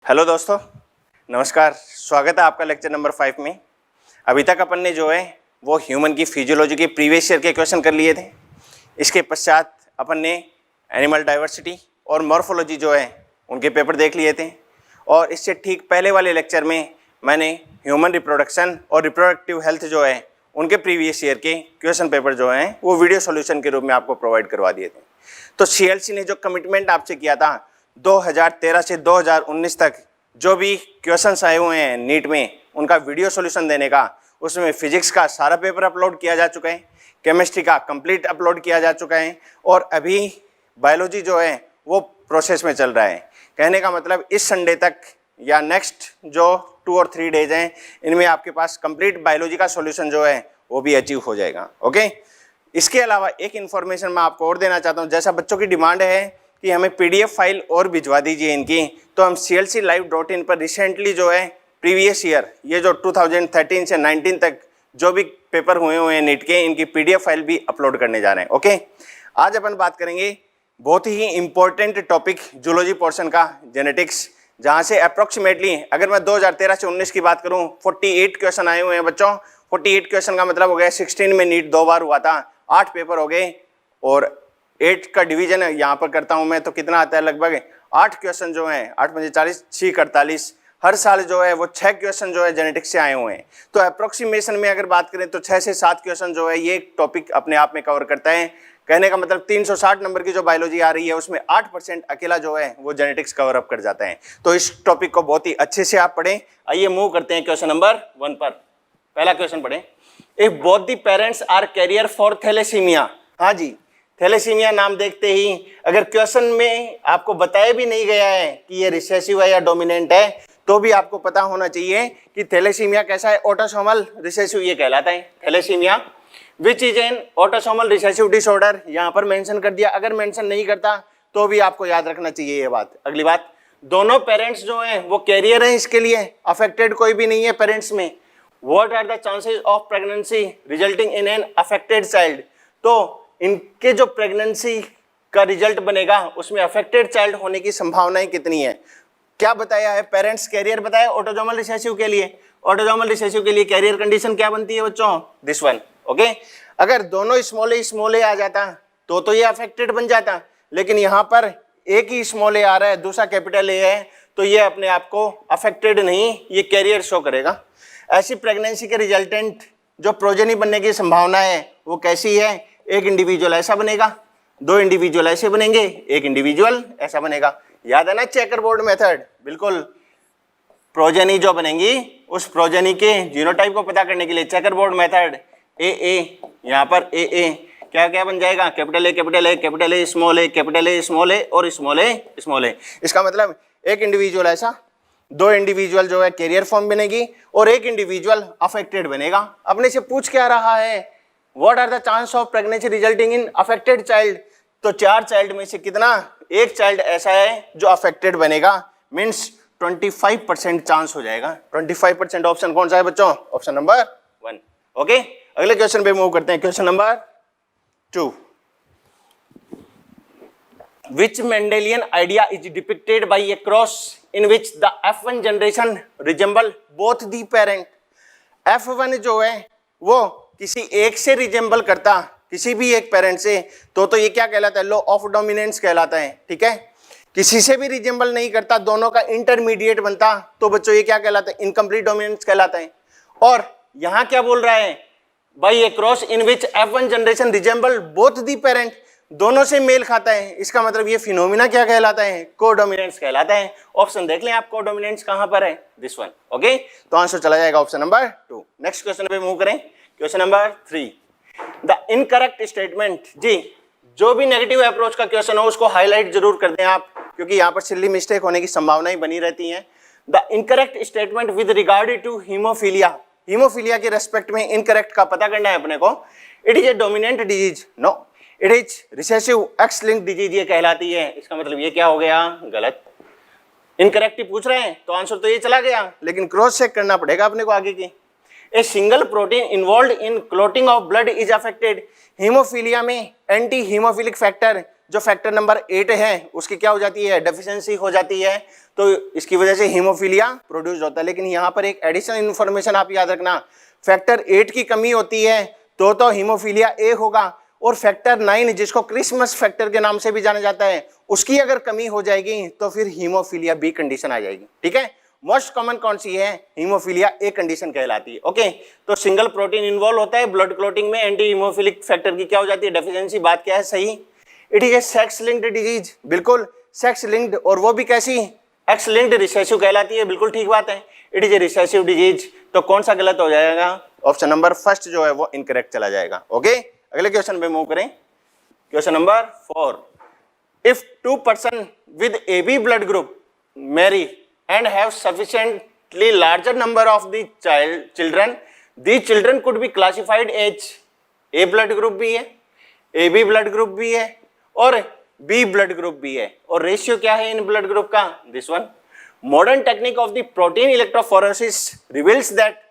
Hello दोस्तों, नमस्कार। स्वागत है आपका लेक्चर नंबर 5 में। अभी तक अपन ने जो है वो ह्यूमन की फिजियोलॉजी के प्रीवियस ईयर के क्वेश्चन कर लिए थे। इसके पश्चात अपन ने एनिमल डाइवर्सिटी और मॉर्फोलॉजी जो है उनके पेपर देख लिए थे। और इससे ठीक पहले वाले लेक्चर में मैंने ह्यूमन रिप्रोडक्शन और रिप्रोडक्टिव हेल्थ जो है उनके प्रीवियस ईयर के क्वेश्चन पेपर जो हैं वो वीडियो सॉल्यूशन के रूप में आपको प्रोवाइड करवा दिए थे। तो CLC ने जो कमिटमेंट आपसे किया था 2013 से 2019 तक जो भी क्वेश्चंस आए हुए हैं नीट में उनका वीडियो सॉल्यूशन देने का, उसमें फिजिक्स का सारा पेपर अपलोड किया जा चुका है, केमिस्ट्री का कंप्लीट अपलोड किया जा चुका है और अभी बायोलॉजी जो है वो प्रोसेस में चल रहा है। कहने का मतलब इस संडे तक या नेक्स्ट जो 2 और 3 डेज हैं इनमें आपके पास कंप्लीट बायोलॉजी का सॉल्यूशन जो है वो भी अचीव हो जाएगा। ओके, इसके अलावा एक इन्फॉर्मेशन मैं आपको और देना चाहता हूँ। जैसा बच्चों की डिमांड है कि हमें PDF फाइल और भिजवा दीजिए इनकी, तो हम clclive.in पर रिसेंटली जो है प्रीवियस ईयर ये जो 2013 से 19 तक जो भी पेपर हुए हैं नीट के, इनकी PDF फाइल भी अपलोड करने जा रहे हैं। ओके, आज अपन बात करेंगे बहुत ही इंपॉर्टेंट टॉपिक जूलॉजी पोर्शन का, जेनेटिक्स, जहाँ से अप्रोक्सीमेटली अगर मैं 2013 से 19 की बात करूँ 48 क्वेश्चन आए हुए हैं बच्चों। 48 क्वेश्चन का मतलब हो गया 16 में नीट 2 बार हुआ था, 8 पेपर हो गए और 8 का डिवीजन यहाँ पर करता हूँ मैं तो कितना आता है, लगभग 8 क्वेश्चन जो हैं 8 पंजे 40, 6 48, हर साल जो है वो 6 क्वेश्चन जो है जेनेटिक्स से आए हुए हैं। तो अप्रोक्सीमेशन में अगर बात करें तो 6 से 7 क्वेश्चन जो है ये टॉपिक अपने आप में कवर करता है। कहने का मतलब 360 नंबर की जो बायोलॉजी आ रही है उसमें 8% अकेला जो है वो जेनेटिक्स कवर अप कर जाता है। तो इस टॉपिक को बहुत ही अच्छे से आप पढ़ें। आइए मूव करते हैं क्वेश्चन नंबर 1 पर। पहला क्वेश्चन पढ़ें। If both the parents are carrier for thalassaemia. हाँ जी, थैलेसीमिया नाम देखते ही अगर क्वेश्चन में आपको बताया भी नहीं गया है कि ये रिसेसिव है या डोमिनेंट है तो भी आपको पता होना चाहिए कि थैलेसीमिया कैसा है, ऑटोसोमल रिसेसिव ये कहलाता है thalassaemia. Which is an autosomal recessive disorder, यहाँ पर मेंशन कर दिया। अगर मेंशन नहीं करता तो भी आपको याद रखना चाहिए ये बात। अगली बात, दोनों पेरेंट्स जो हैं वो कैरियर हैं, इसके लिए अफेक्टेड कोई भी नहीं है पेरेंट्स में। What are the chances of pregnancy resulting in an affected child. तो इनके जो प्रेगनेंसी का रिजल्ट बनेगा उसमें अफेक्टेड चाइल्ड होने की संभावनाएं कितनी है। क्या बताया है, पेरेंट्स कैरियर बताया ऑटोसोमल रिसेसिव के लिए। ऑटोसोमल रिसेसिव के लिए कैरियर कंडीशन क्या बनती है बच्चों, दिस वन। ओके, अगर दोनों स्मॉल ए आ जाता तो ये अफेक्टेड बन जाता, लेकिन यहाँ पर एक ही स्मॉल ए आ रहा है, दूसरा कैपिटल ए है, तो ये अपने आप को अफेक्टेड नहीं, ये कैरियर शो करेगा। ऐसी प्रेगनेंसी के रिजल्टेंट जो प्रोजेनी बनने की संभावना है वो कैसी है, एक इंडिविजुअल ऐसा बनेगा, 2 इंडिविजुअल ऐसे बनेंगे, एक इंडिविजुअल ऐसा बनेगा। याद है ना चेकर बोर्ड मेथड, बिल्कुल। प्रोजेनी जो बनेंगी उस प्रोजेनी के जीनोटाइप को पता करने के लिए चेकर बोर्ड मेथड AA, यहाँ पर AA क्या क्या बन जाएगा, capital A capital A capital A small A capital A small A और स्मॉल A स्मॉल A। इसका मतलब एक इंडिविजुअल ऐसा, 2 इंडिविजुअल जो है कैरियर फॉर्म बनेगी और एक इंडिविजुअल अफेक्टेड बनेगा। अपने से पूछ क्या रहा है, what are the chance of pregnancy resulting in affected child. तो 4 चाइल्ड में से कितना, एक चाइल्ड ऐसा है जो अफेक्टेड बनेगा, मीन्स 25% चांस हो जाएगा। 25% ऑप्शन कौन सा है बच्चों, ऑप्शन नंबर 1। ओके, अगले क्वेश्चन पे मूव करते हैं। Question number 2, which Mendelian idea is depicted by a cross in which the F1 generation resemble both the parent। F1 जो है वो किसी एक से रिजेंबल करता, किसी भी एक पेरेंट से, तो ये क्या कहलाता है, लॉ ऑफ डोमिनेंस कहलाता है। ठीक है, किसी से भी रिजेंबल नहीं करता, दोनों का इंटरमीडिएट बनता, तो बच्चों ये क्या कहलाता है, इनकम्प्लीट डोमिनेंस कहलाता है। और यहाँ क्या बोल रहा है, by A cross in which F1 generation resemble both the parent, दोनों से मेल खाता है। इसका मतलब ये फिनोमिना क्या कहलाता है, कोडोमिनेंस कहलाता है। ऑप्शन देख लें आप, कोडोमिनेंस कहां पर है, दिस वन। ओके, तो आंसर चला जाएगा ऑप्शन नंबर 2। नेक्स्ट क्वेश्चन पे मूव करें। Question number 3, the incorrect statement. जी, जो भी नेगेटिव अप्रोच का क्वेश्चन हो उसको हाईलाइट जरूर कर दें आप, क्योंकि यहाँ पर सिली मिस्टेक होने की संभावनाएं बनी रहती हैं। The incorrect statement with regard to haemophilia. Haemophilia के रेस्पेक्ट में इनकरेक्ट का पता करना है अपने को। It is a dominant disease, no, it is recessive X linked disease ये कहलाती है। इसका मतलब ये क्या हो गया, गलत। इनकरेक्ट ही पूछ रहे हैं तो आंसर तो ये चला गया, लेकिन क्रॉस चेक करना पड़ेगा अपने को आगे की। A single protein involve in clotting of blood is affected. Haemophilia में एंटी हीमोफिलिक फैक्टर जो फैक्टर नंबर 8 है उसकी क्या हो जाती है, डेफिशिएंसी हो जाती है, तो इसकी वजह से हीमोफीलिया प्रोड्यूस होता है। लेकिन यहाँ पर एक एडिशनल इन्फॉर्मेशन आप याद रखना, फैक्टर 8 की कमी होती है तो हीमोफीलिया ए होगा, और फैक्टर 9 जिसको क्रिसमस फैक्टर के नाम से भी जाना जाता है उसकी अगर कमी हो जाएगी तो फिर हीमोफीलिया बी कंडीशन आ जाएगी। ठीक है, मोस्ट कॉमन कौन सी है, हीमोफीलिया ए कंडीशन कहलाती है। ओके, तो सिंगल प्रोटीन इन्वॉल्व होता है ब्लड क्लॉटिंग में, एंटी हीमोफिलिक फैक्टर की क्या हो जाती है, डेफिशिएंसी। बात क्या है, सही। It is a sex linked disease, बिल्कुल सेक्स लिंक्ड, और वो भी कैसी, एक्स लिंक्ड रिसेसिव कहलाती है, बिल्कुल ठीक बात है। It is A recessive disease, तो कौन सा गलत हो जाएगा, ऑप्शन नंबर फर्स्ट जो है वो इनकरेक्ट चला जाएगा। ओके, अगले क्वेश्चन पे मूव करें। Question number 4, if 2 person with AB blood group marry and have sufficiently larger number of the children, these children could be classified as A blood group भी है, AB blood group भी है, और B blood group भी है। और ratio क्या है इन ब्लड ग्रुप का, this one. Modern technique of the protein electrophoresis reveals that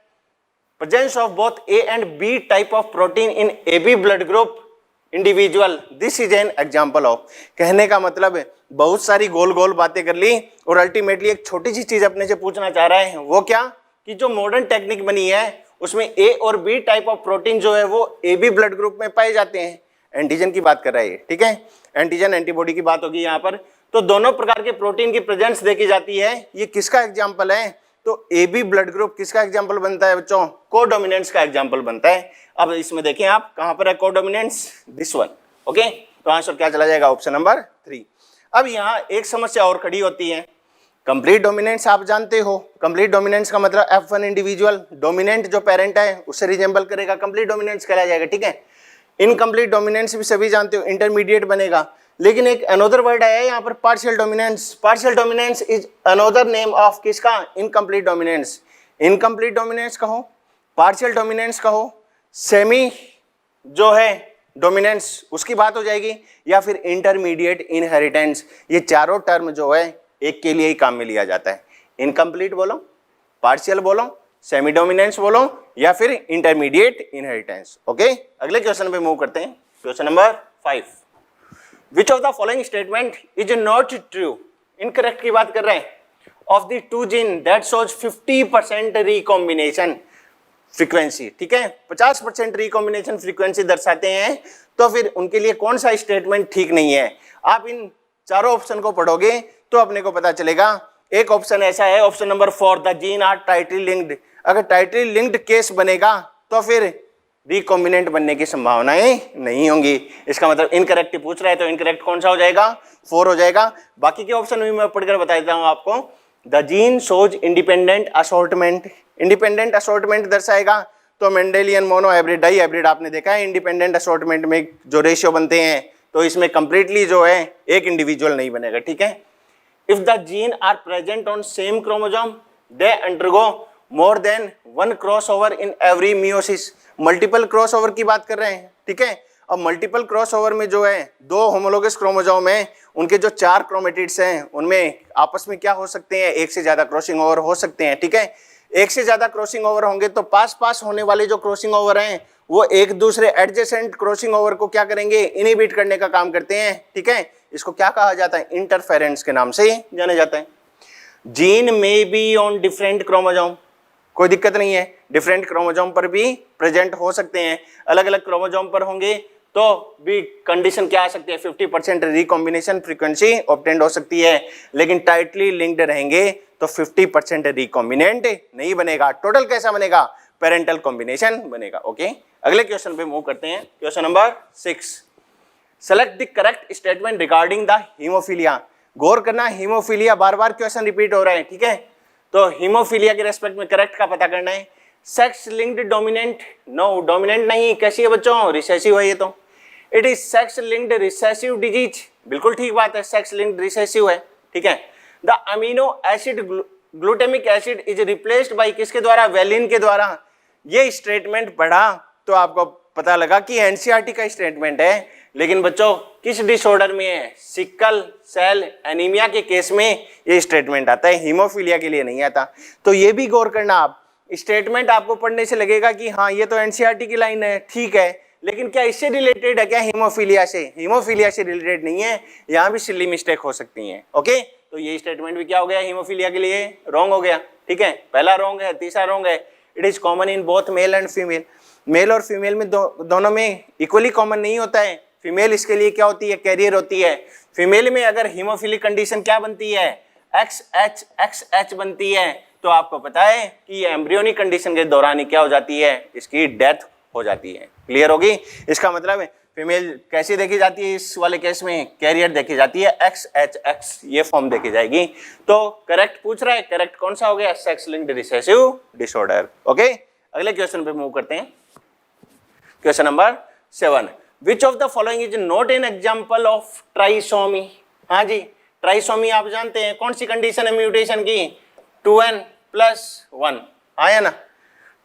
presence of both A and B type of protein in AB blood group individual, this is an example of। कहने का मतलब है बहुत सारी गोल गोल बातें कर ली और अल्टीमेटली एक छोटी सी चीज अपने से पूछना चाह रहे हैं, वो क्या, कि जो मॉडर्न टेक्निक बनी है उसमें ए और बी टाइप ऑफ प्रोटीन जो है वो AB ब्लड ग्रुप में पाए जाते हैं। एंटीजन की बात कर रहा है, ठीक है, एंटीजन एंटीबॉडी की बात होगी यहाँ पर। तो दोनों प्रकार के प्रोटीन की प्रेजेंस देखी जाती है। ये किसका एग्जाम्पल है, तो AB ब्लड ग्रुप किसका एग्जाम्पल बनता है बच्चों, कोडोमिनेंस का एग्जाम्पल बनता है। अब इसमें देखें आप कहां पर है कोडोमिनेंस, दिस वन। ओके, तो आंसर क्या चला जाएगा, ऑप्शन नंबर 3। अब यहाँ एक समस्या और खड़ी होती है, कंप्लीट डोमिनेंस आप जानते हो, कंप्लीट डोमिनेंस का मतलब F1 इंडिविजुअल डोमिनेंट जो पेरेंट है उससे रिजेंबल करेगा, कंप्लीट डोमिनेंस कहला जाएगा। ठीक है, इनकम्प्लीट डोमिनेंस भी सभी जानते हो, इंटरमीडिएट बनेगा। लेकिन एक अनोदर वर्ड आया है यहाँ पर, partial dominance. Partial dominance is another name of किसका, इनकम्प्लीट डोमिनेंस। इनकम्प्लीट डोमिनेंस कहो, पार्शियल डोमिनेंस कहो, सेमी जो है डोमिनेंस उसकी बात हो जाएगी, या फिर इंटरमीडिएट इनहेरिटेंस। ये चारों टर्म जो है एक के लिए ही काम में लिया जाता है। इनकम्प्लीट बोलो, पार्शियल बोलो, सेमी डोमिनेंस बोलो, या फिर इंटरमीडिएट इनहेरिटेंस। ओके, अगले क्वेश्चन पे मूव करते हैं। Question number 5, which of the following statement is not true, incorrect की बात कर रहे हैं, of the 2 gene that shows 50% recombination frequency. ठीक है, 50% रिकॉम्बिनेशन फ्रीक्वेंसी दर्शाते हैं, तो फिर उनके लिए कौन सा स्टेटमेंट ठीक नहीं है। आप इन चारों ऑप्शन को पढ़ोगे तो अपने को पता चलेगा। एक ऑप्शन ऐसा है, option number 4, the gene are tightly linked. अगर टाइटली लिंक्ड केस बनेगा तो फिर रिकॉम्बिनेंट बनने की संभावनाएं नहीं होंगी। इसका मतलब इनकरेक्ट पूछ रहा है, तो इनकरेक्ट कौन सा हो जाएगा, 4 हो जाएगा। बाकी के ऑप्शन भी मैं पढ़कर बता देता हूं आपको। The gene shows independent assortment, independent assortment दर्शाएगा, तो Mendelian monohybrid dihybrid आपने देखा है, इंडिपेंडेंट असॉर्टमेंट में जो रेशियो बनते हैं, तो इसमें कंप्लीटली जो है एक इंडिविजुअल नहीं बनेगा। ठीक है, if the gene are present on same chromosome they undergo more than 1 crossover in every meiosis. Multiple crossover की बात कर रहे हैं। ठीक है, अब मल्टीपल क्रॉसओवर में जो है 2 होमोलोगस क्रोमोसोम है, उनके जो 4 क्रोमेटिड्स हैं उनमें आपस में क्या हो सकते हैं, एक से ज्यादा क्रॉसिंग ओवर हो सकते हैं। ठीक है, एक से ज्यादा क्रॉसिंग ओवर होंगे तो पास होने वाले जो क्रॉसिंग ओवर हैं वो एक दूसरे एडजेसेंट क्रॉसिंग ओवर को क्या करेंगे, इनहिबिट करने का काम करते हैं। ठीक है, इसको क्या कहा जाता है, इंटरफेरेंस के नाम से जाना जाता है। जीन में बी ऑन डिफरेंट क्रोमोसोम, कोई दिक्कत नहीं है, डिफरेंट क्रोमोसोम पर भी प्रेजेंट हो सकते हैं। अलग अलग क्रोमोसोम पर होंगे तो भी कंडीशन क्या आ सकती है, 50% रिकॉम्बिनेशन फ्रीक्वेंसी ऑब्टेंड हो सकती है। लेकिन टाइटली लिंक्ड रहेंगे तो 50% रिकॉम्बिनेंट नहीं बनेगा। टोटल कैसा बनेगा, पेरेंटल कॉम्बिनेशन बनेगा। ओके, अगले क्वेश्चन पे मूव करते हैं। Question number 6, select the correct statement regarding the haemophilia. गौर करना, हीमोफीलिया बार बार क्वेश्चन रिपीट हो रहा है। ठीक है, तो हीमोफीलिया के रेस्पेक्ट में करेक्ट का पता करना है। Sex linked dominant, no dominant नहीं, कैसी है बच्चों, रिसेसिव है ये तो। It is sex linked recessive disease, बिल्कुल ठीक बात है, सेक्स लिंक्ड रिसेसिव है। ठीक है, the amino acid glutamic acid is replaced by किसके द्वारा, वेलिन के द्वारा। ये स्टेटमेंट पढ़ा तो आपको पता लगा कि एनसीईआरटी का स्टेटमेंट है, लेकिन बच्चों किस डिसऑर्डर में है, सिकल सेल एनीमिया के केस में ये स्टेटमेंट आता है, हीमोफीलिया के लिए नहीं आता। तो ये भी गौर करना, आप स्टेटमेंट आपको पढ़ने से लगेगा कि हाँ ये तो एनसीईआरटी की लाइन है, ठीक है, लेकिन क्या इससे रिलेटेड है क्या? हीमोफीलिया से? हीमोफीलिया से रिलेटेड नहीं है, यहाँ भी सिली मिस्टेक हो सकती है। ओके, तो ये स्टेटमेंट भी क्या हो गया? हीमोफीलिया के लिए रॉन्ग हो गया। ठीक है, पहला रॉन्ग है, तीसरा रॉन्ग है। It is common in both male and female. Male और फीमेल में दोनों में इक्वली कॉमन नहीं होता है। फीमेल इसके लिए क्या होती है? कैरियर होती है। फीमेल में अगर हीमोफिलिक कंडीशन क्या बनती है? XH बनती है। तो आपको पता है कि ये एम्ब्रियोनिक कंडीशन के दौरान ही क्या हो जाती है? इसकी डेथ हो जाती है। क्लियर होगी? इसका मतलब है फीमेल कैसी देखी जाती है इस वाले केस में? कैरियर देखी जाती है, XHX ये फॉर्म देखी जाएगी। तो करेक्ट पूछ रहा है, करेक्ट कौन सा हो गया? Sex linked recessive disorder. Okay, अगले क्वेश्चन पे मूव करते हैं। Question number 7, which of the following is not an example of trisomy? हाँ जी, ट्राइसोमी आप जानते हैं कौन सी कंडीशन है म्यूटेशन की? 2n+1 आया ना,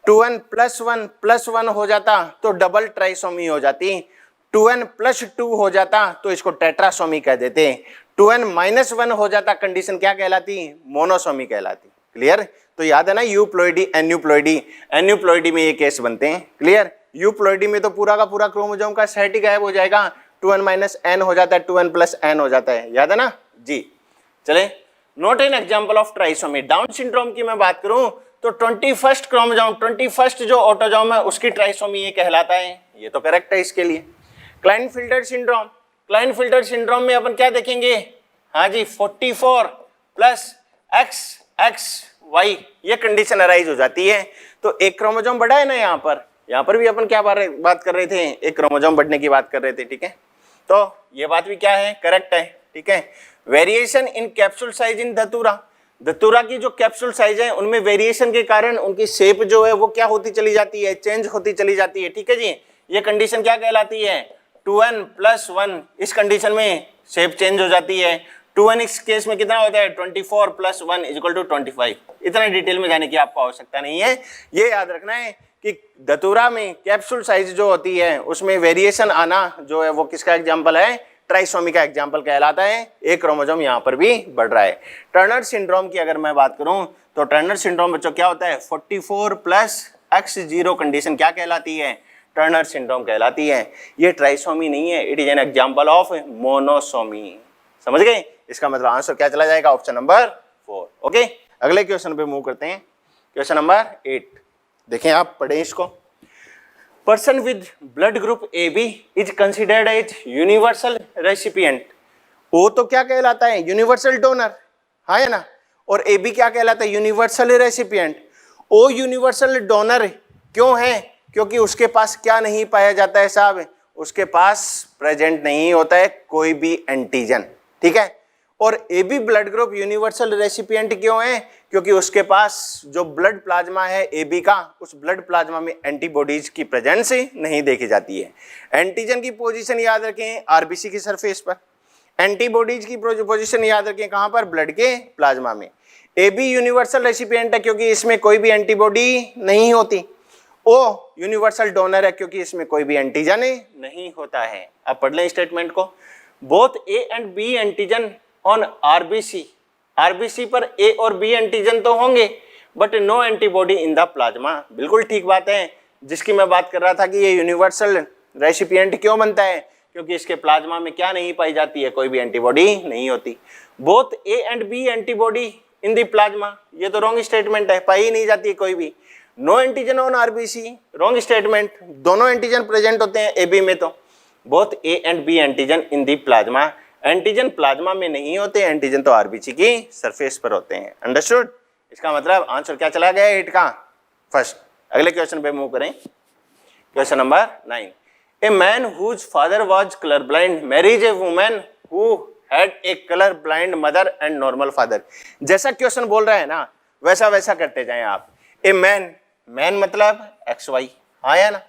2n+1+1 हो जाता तो डबल ट्राइसोमी हो जाती। 2n+2 हो जाता तो इसको टेट्रासोमी कह देते। 2n-1 हो जाता कंडीशन क्या कहलाती? मोनोसोमी कहलाती। क्लियर? तो याद है ना, यूप्लॉइडी एन्यूप्लॉइडी, एन्यूप्लॉइडी में ये केस बनते हैं। क्लियर? यूप्लॉइडी में तो पूरा का पूरा क्रोमोसोम का सेट ही गायब हो जाएगा, 2n-n हो जाता है, 2n+n हो जाता है। याद है ना जी? चले, not an example of trisomy. Down syndrome की मैं बात करूं तो 21st क्रोमोसोम, 21st जो ऑटोसोम है उसकी ट्राइसोमी ये कहलाता है। ये तो करेक्ट है इसके लिए। क्लाइनफिल्टर सिंड्रोम, क्लाइनफिल्टर सिंड्रोम में अपन क्या देखेंगे? हाँ जी, 44+XXY ये कंडीशन अराइज हो जाती है। तो एक क्रोमोसोम बढ़ा है ना यहाँ पर भी अपन क्या बात कर रहे थे? एक क्रोमोसोम बढ़ने की बात कर रहे थे। ठीक है, तो ये बात भी क्या है? करेक्ट है। ठीक है, variation in capsule size in धतूरा, धतूरा की जो कैप्सूल साइज है उनमें वेरिएशन के कारण उनकी शेप जो है वो क्या होती चली जाती है? चेंज होती चली जाती है। ठीक है जी, ये कंडीशन क्या कहलाती है? 2n+1 इस कंडीशन में शेप चेंज हो जाती है। 2n इस केस में कितना होता है? 24+1 = 25। इतना डिटेल में जाने की आपको आवश्यकता नहीं है। ये याद रखना है कि धतूरा में कैप्सूल साइज जो होती है उसमें वेरिएशन आना जो है वो किसका एग्जाम्पल है? ट्राइसोमी का एग्जाम्पल कहलाता है। एक क्रोमोसोम यहाँ पर भी बढ़ रहा है। टर्नर सिंड्रोम की अगर मैं बात करूं तो टर्नर सिंड्रोम बच्चों क्या होता है? 44+X0 कंडीशन क्या कहलाती है? टर्नर सिंड्रोम कहलाती है। ये ट्राइसोमी नहीं है, it is an example of monosomy. समझ गए? इसका मतलब आंसर क्या चला जाएगा? Option number 4। ओके, अगले क्वेश्चन पे मूव करते हैं। क्वेश्चन नंबर 8 देखें, आप पढ़ें इसको। Person with blood group AB is considered as universal recipient. O तो क्या कहलाता है? यूनिवर्सल डोनर, हाँ है ना। और AB क्या कहलाता है? Universal recipient. O universal donor क्यों है? क्योंकि उसके पास क्या नहीं पाया जाता है साहब? उसके पास प्रेजेंट नहीं होता है कोई भी एंटीजन। ठीक है, और AB blood group universal recipient क्यों है? क्योंकि उसके पास जो ब्लड प्लाज्मा है AB का, उस ब्लड प्लाज्मा में एंटीबॉडीज की प्रेजेंस नहीं देखी जाती है। एंटीजन की पोजीशन याद रखें RBC की सरफेस पर, एंटीबॉडीज की पोजीशन याद रखें कहां पर? ब्लड के प्लाज्मा में। AB यूनिवर्सल रेसिपिएंट है क्योंकि इसमें कोई भी एंटीबॉडी नहीं होती। O यूनिवर्सल डोनर है क्योंकि इसमें कोई भी एंटीजन नहीं होता है। अब पढ़ लें स्टेटमेंट को। Both A and B antigen on RBC पर A और B एंटीजन तो होंगे but no antibody in the plasma. बिल्कुल ठीक बात है, जिसकी मैं बात कर रहा था कि ये यूनिवर्सल रेसिपिएंट क्यों बनता है? क्योंकि इसके प्लाज्मा में क्या नहीं पाई जाती है? कोई भी एंटीबॉडी नहीं होती। Both A and B antibody in the plasma, ये तो रॉन्ग स्टेटमेंट है, पाई नहीं जाती है कोई भी। No antigen on RBC, wrong statement, दोनों एंटीजन प्रेजेंट होते हैं AB में। तो both A and B antigen in the plasma, antigen plasma में नहीं होते, एंटीजन तो RBC की सरफेस पर होते हैं। अंडरस्टूड? इसका मतलब आंसर क्या चला गया? 8 का फर्स्ट। अगले क्वेश्चन पे मूव करें। Question number 9, a man whose father was colour blind marries a woman who had a colour blind mother and normal father. जैसा क्वेश्चन बोल रहा है ना वैसा वैसा करते जाएं आप। ए मैन, मैन मतलब XY, हाँ या ना।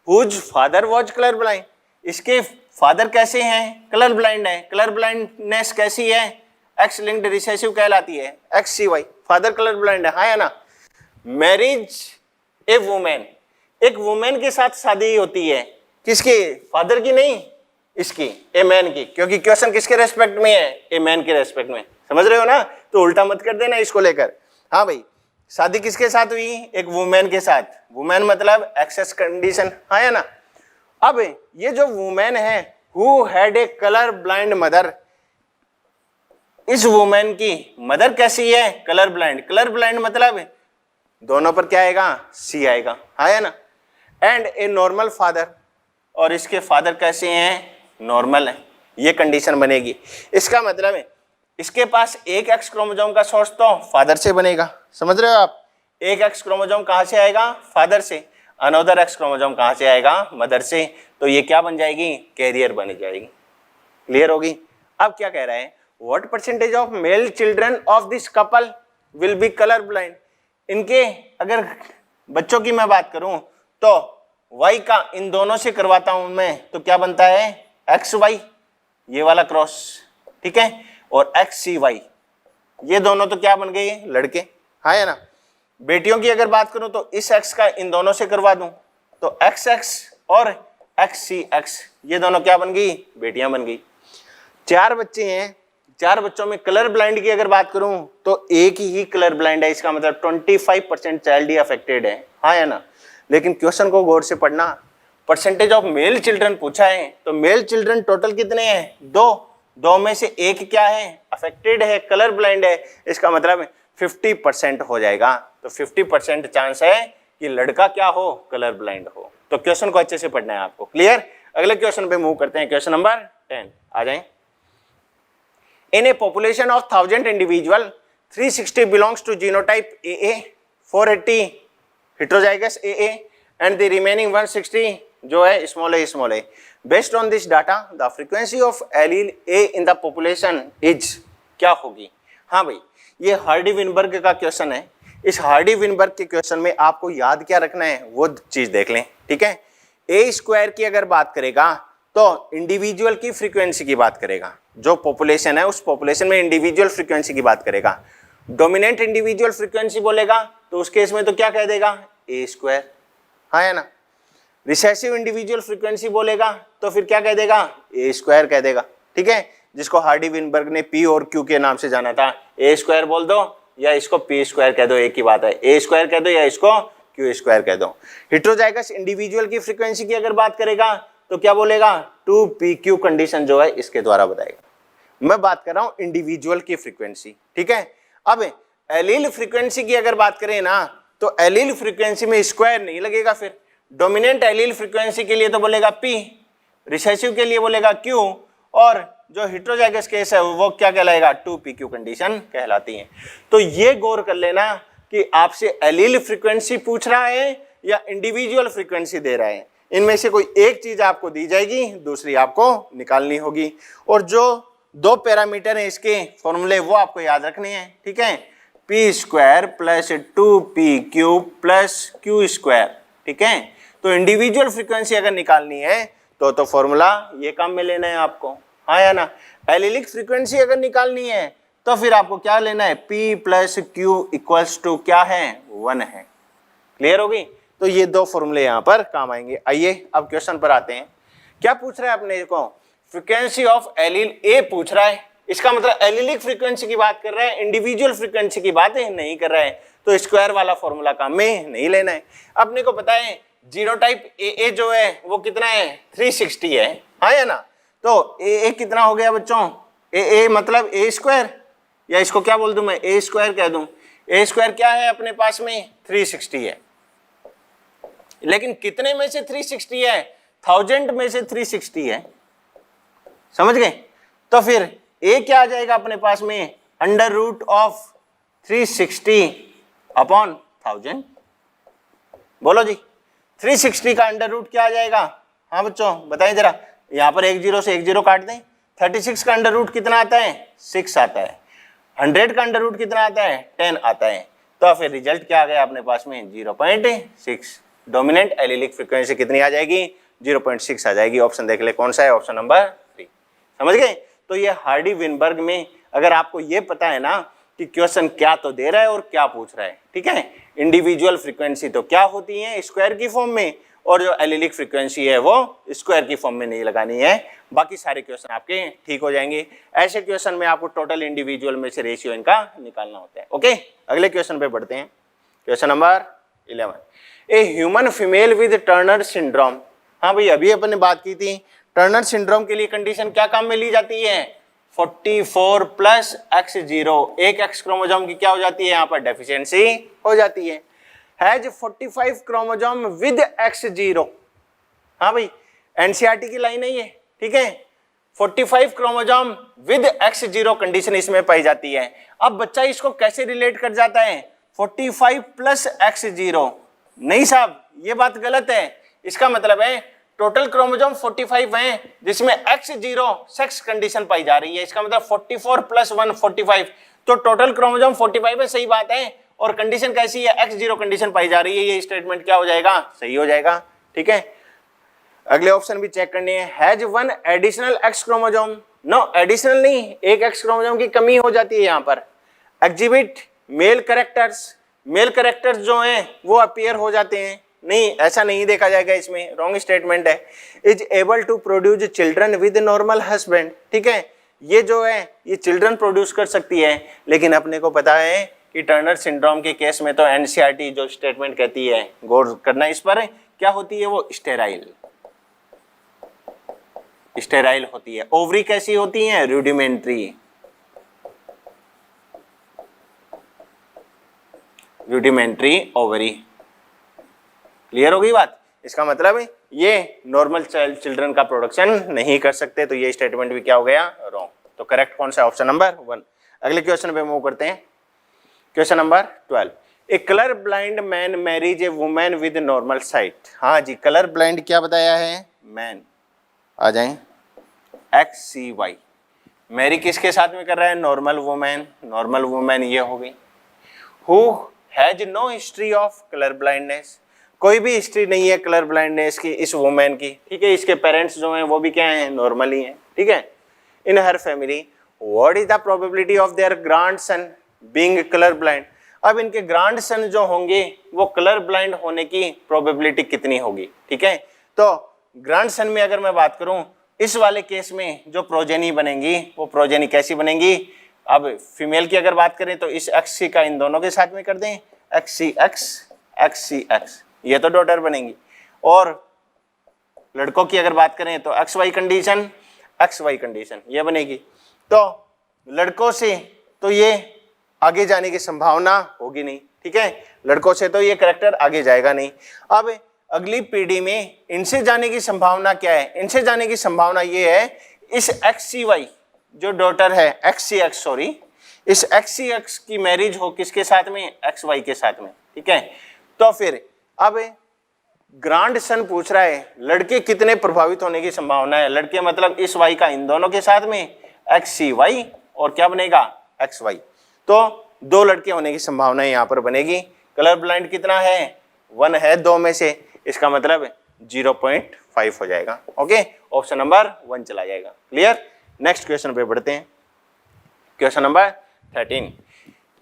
Whose father was colour blind, इसके फादर कैसे हैं? कलर ब्लाइंड है। कलर ब्लाइंडनेस कैसी है? X लिंक्ड रिसेसिव कहलाती है, XCY। फादर कलर ब्लाइंड है, हाँ या ना। मैरिज ए वुमेन, एक वुमेन के साथ शादी होती है, किसकी? फादर की नहीं, इसकी, ए मैन की। क्योंकि क्वेश्चन किसके रेस्पेक्ट में है? ए मैन के रेस्पेक्ट में। समझ रहे हो ना? तो उल्टा मत कर देना इसको लेकर। हाँ भाई, शादी किसके साथ हुई? एक वुमेन के साथ। वुमेन मतलब एक्सेस कंडीशन, हाँ या ना। अब ये जो वुमेन है who had a colour blind mother, इस वुमेन की मदर कैसी है? Colour blind. कलर ब्लाइंड मतलब दोनों पर क्या आएगा? सी आएगा, है ना। एंड ए नॉर्मल फादर, और इसके फादर कैसे हैं? नॉर्मल है। ये कंडीशन बनेगी। इसका मतलब है इसके पास एक एक्स क्रोमोसोम का सोर्स तो फादर से बनेगा, समझ रहे हो आप। एक एक्स क्रोमोसोम कहाँ से आएगा? फादर से। अनदर एक्स क्रोमोसोम कहाँ से आएगा? मदर से। तो ये क्या बन जाएगी? कैरियर बन जाएगी। क्लियर होगी? अब क्या कह रहा है? What percentage of male children of this couple will be colour blind. इनके अगर बच्चों की मैं बात करूं तो वाई का इन दोनों से करवाता हूं मैं, तो क्या बनता है? एक्स वाई, ये वाला क्रॉस, ठीक है, और एक्स सी वाई, ये दोनों तो क्या बन गए? लड़के, है ना। बेटियों की अगर बात करूं तो इस एक्स का इन दोनों से करवा दूं तो एक्स एक्स और एक्स सी एक्स, ये दोनों क्या बन गई? बेटियां बन गई। 4 बच्चे हैं, 4 बच्चों में कलर ब्लाइंड की अगर बात करूं तो एक ही कलर ब्लाइंड है, इसका मतलब 25% चाइल्ड ही अफेक्टेड है, हाँ या ना। लेकिन क्वेश्चन को गौर से पढ़ना, परसेंटेज ऑफ मेल चिल्ड्रन पूछा है, तो मेल चिल्ड्रन टोटल कितने हैं? 2 में से एक क्या है? अफेक्टेड है, कलर ब्लाइंड है। इसका मतलब 50% हो जाएगा। तो 50% चांस है कि लड़का क्या हो? कलर ब्लाइंड हो। तो क्वेश्चन को अच्छे से पढ़ना है आपको। क्लियर? अगले क्वेश्चन पे मूव करते हैं। क्वेश्चन नंबर 10 आ जाए। In a population of 1000 individual, 360 belongs to genotype AA, 480 heterozygous AA, and the remaining 160 जो है small a. Based on this data, the frequency of allele A in the population is क्या होगी? हाँ भाई, ये Hardy Weinberg का question है। इस हार्डी विनबर्ग के क्वेश्चन में आपको याद क्या रखना है वो चीज देख लें, ठीक है। ए स्क्वायर की अगर बात करेगा तो इंडिविजुअल की फ्रीक्वेंसी की बात करेगा, जो पॉपुलेशन है उस पॉपुलेशन में इंडिविजुअल फ्रीक्वेंसी की बात करेगा। डोमिनेंट इंडिविजुअल फ्रीक्वेंसी बोलेगा तो उस केस में तो क्या कह देगा? ए स्क्वायर, हाँ है ना। रिसेसिव इंडिविजुअल फ्रीक्वेंसी बोलेगा तो फिर क्या कह देगा? ए स्क्वायर कह देगा, ठीक है, जिसको हार्डी विनबर्ग ने पी और क्यू के नाम से जाना था। ए स्क्वायर बोल दो या इसको पी स्क्वायर कह दो, एक ही बात है। ए स्क्वायर कह दो या इसको क्यू स्क्वायर कह दो। हेटेरोजाइगस इंडिविजुअल की फ्रीक्वेंसी की अगर बात करेगा तो क्या बोलेगा? 2pq कंडीशन जो है इसके द्वारा बताएगा। मैं बात कर रहा हूं इंडिविजुअल की फ्रीक्वेंसी, ठीक है। अब एलील फ्रीक्वेंसी की अगर बात करें ना तो एलील फ्रीक्वेंसी में स्क्वायर नहीं लगेगा। फिर डोमिनेंट एलील फ्रीक्वेंसी के लिए तो बोलेगा p, रिसेसिव के लिए बोलेगा q, और जो हेटेरोजाइगस केस है वो क्या कहलाएगा? 2pq कंडीशन कहलाती है। तो ये गौर कर लेना कि आपसे एलील फ्रीक्वेंसी पूछ रहा है या इंडिविजुअल फ्रीक्वेंसी दे रहा है। इनमें से कोई एक चीज आपको दी जाएगी, दूसरी आपको निकालनी होगी। और जो 2 पैरामीटर हैं इसके फॉर्मूले वो आपको याद रखने हैं, ठीक है। P square plus 2pq plus Q square, ठीक है। तो इंडिविजुअल फ्रीक्वेंसी अगर निकालनी है तो फॉर्मूला ये काम में लेना है आपको, हाँ या ना। एलिलिक फ्रीक्वेंसी अगर निकालनी है तो फिर आपको क्या लेना है? p plus q equals to क्या है? 1 है। क्लियर होगी? तो ये 2 फॉर्मूले यहाँ पर काम आएंगे। आइए अब क्वेश्चन पर आते हैं। क्या पूछ रहा है अपने को? फ्रीक्वेंसी ऑफ एलील ए पूछ रहा है। इसका मतलब एलिलिक फ्रीक्वेंसी की बात कर रहा है, इंडिविजुअल फ्रीक्वेंसी की बात नहीं कर रहा है। तो स्क्वायर वाला फॉर्मूला काम में नहीं लेना है। अपने को पता है जीनोटाइप ए जो है वो कितना है? 360 है, हाँ या ना। तो ए कितना हो गया बच्चों? ए मतलब ए स्क्वायर, या इसको क्या बोल दूं मैं? ए स्क्वायर कह दूं। ए स्क्वायर क्या है अपने पास में? 360 है। लेकिन कितने में से 360 है? 1000 में से 360 है, समझ गए। तो फिर ए क्या आ जाएगा अपने पास में? Under root of 360 upon 1000। बोलो जी, 360 का अंडर रूट क्या आ जाएगा? हाँ बच्चों बताइए जरा। यहाँ पर 1 0 से 1 0 काट दें। 36 का अंडर रूट कितना आता है? 6 आता है। 100 का अंडर रूट कितना आता है? 10 आता है। तो फिर रिजल्ट क्या आ गया अपने पास में? 0.6। डोमिनेंट एलिलिक फ्रीक्वेंसी कितनी आ जाएगी? 0.6 आ जाएगी। ऑप्शन देख ले कौन सा है? Option number 3। समझ गए? तो ये हार्डी विनबर्ग में अगर आपको ये पता है ना कि क्वेश्चन क्या तो दे रहा है और क्या पूछ रहा है, ठीक है। इंडिविजुअल फ्रीक्वेंसी तो क्या होती है? स्क्वायर की फॉर्म में, और जो एलिलिक फ्रीक्वेंसी है वो स्क्वायर की फॉर्म में नहीं लगानी है। बाकी सारे क्वेश्चन आपके ठीक हो जाएंगे। ऐसे क्वेश्चन में आपको टोटल इंडिविजुअल में से रेशियो इनका निकालना होता है। ओके, अगले क्वेश्चन पे बढ़ते हैं। Question number 11। A human female with Turner syndrome, हाँ भाई, अभी अपन ने बात की थी टर्नर सिंड्रोम के लिए कंडीशन क्या काम में ली जाती है, 44 प्लस X0, एक X क्रोमोजोम की क्या हो जाती है यहाँ पर, डेफिशिएंसी हो जाती है। हैज 45 क्रोमोजोम विद X0, हाँ भाई एनसीईआरटी की लाइन है ये, ठीक है। 45 क्रोमोजोम विद X0 कंडीशन इसमें पाई जाती है। अब बच्चा इसको कैसे रिलेट कर जाता है, 45 प्लस X0, नहीं साहब ये बात गलत है। इसका मतलब है टोटल क्रोमोजोम 45 हैं जिसमें X0 सेक्स कंडीशन पाई जा रही है, इसका मतलब 44 प्लस 1 45, तो टोटल क्रोमोजोम 45 है, सही बात है। और कंडीशन कैसी है, X0 कंडीशन पाई जा रही है, ये स्टेटमेंट क्या हो जाएगा, सही हो जाएगा, ठीक है। अगले ऑप्शन भी चेक करनी है, has one additional X chromosome, no additional नहीं, एक X क्रोमोजोम की कमी हो जाती है यहाँ पर। एग्जिबिट मेल कैरेक्टर्स जो हैं वो अपीयर हो जाते हैं, नहीं ऐसा नहीं देखा जाएगा, इसमें रॉन्ग स्टेटमेंट है। Is able to produce children with normal husband, ठीक है, ये जो है ये चिल्ड्रन प्रोड्यूस कर सकती है, लेकिन अपने को पता है कि टर्नर सिंड्रोम के केस में तो एनसीईआरटी जो स्टेटमेंट कहती है, गौर करना इस पर, क्या होती है वो स्टेराइल होती है। ओवरी कैसी होती है, रूडिमेंट्री ओवरी, क्लियर हो गई बात। इसका मतलब है ये नॉर्मल चिल्ड्रन का प्रोडक्शन नहीं कर सकते, तो ये स्टेटमेंट भी क्या हो गया, रॉन्ग। तो करेक्ट कौन सा, ऑप्शन नंबर 1। अगले क्वेश्चन पे मूव करते हैं, question number 12। A colour blind man marriage a woman with normal site, हाँ जी कलर ब्लाइंड क्या बताया है, मैन, आ जाए XCY, मैरी किसके साथ में कर रहा है, नॉर्मल वुमेन ये हो गई। Who has no history of colour blindness, कोई भी हिस्ट्री नहीं है कलर ब्लाइंडनेस की इस वुमेन की, ठीक है, इसके पेरेंट्स जो हैं वो भी क्या हैं, नॉर्मल ही हैं, ठीक है। In her family what is the probability of their grandson being colour blind, अब इनके ग्रैंडसन जो होंगे वो कलर ब्लाइंड होने की प्रोबेबिलिटी कितनी होगी, ठीक है। तो ग्रैंडसन में अगर मैं बात करूं, इस वाले केस में जो प्रोजेनी बनेंगी वो प्रोजेनी कैसी बनेंगी, अब फीमेल की अगर बात करें तो इस XC का इन दोनों के साथ में कर दें, XCX, ये तो डॉटर बनेंगी। और लड़कों की अगर बात करें तो XY कंडीशन ये बनेगी। तो लड़कों से तो ये आगे जाने की संभावना होगी नहीं, ठीक है, लड़कों से तो ये कैरेक्टर आगे जाएगा नहीं। अब अगली पीढ़ी में इनसे जाने की संभावना क्या है, इनसे जाने की संभावना ये है, इस XCY जो डॉटर है XCX सॉरी, इस XCX की मैरिज हो किसके साथ में, XY के साथ में, ठीक है। तो फिर अब ग्रांड सन पूछ रहा है लड़के कितने प्रभावित होने की संभावना है, लड़के मतलब इस Y का इन दोनों के साथ में XCY और क्या बनेगा XY, तो 2 लड़के होने की संभावना यहाँ पर बनेगी। कलर ब्लाइंड कितना है, 1 है 2 में से, इसका मतलब 0.5 हो जाएगा, ओके, ऑप्शन नंबर 1 चला जाएगा, क्लियर। नेक्स्ट क्वेश्चन पे बढ़ते हैं, question number 13।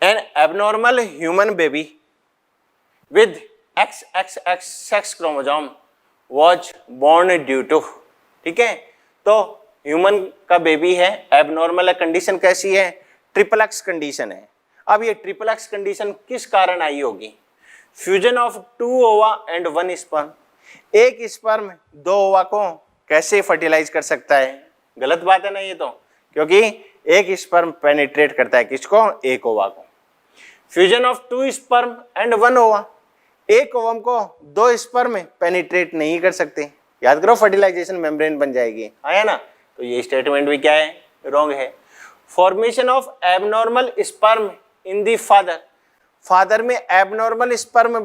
An abnormal human baby with XXX sex chromosome was born due to, ठीक है, तो ह्यूमन का बेबी है, एबनॉर्मल है, कंडीशन कैसी है, XXX कंडीशन है। अब ये XXX कंडीशन किस कारण आई होगी, फ्यूजन ऑफ 2 ओवा एंड 1 स्पर्म, एक स्पर्म 2 ओवा को कैसे फर्टिलाइज कर सकता है, गलत बात है ना ये तो, क्योंकि एक स्पर्म पेनिट्रेट करता है किसको, एक ओवा को। फ्यूजन ऑफ 2 स्पर्म एंड 1 ओवा, एक ओवम को 2 स्पर्म पेनिट्रेट नहीं कर सकते, याद करो फर्टिलाइजेशन मेम्ब्रेन बन जाएगी, आया ना, तो ये स्टेटमेंट भी क्या है, रॉन्ग है। Formation of abnormal sperm in the father में एबनॉर्मल स्पर्म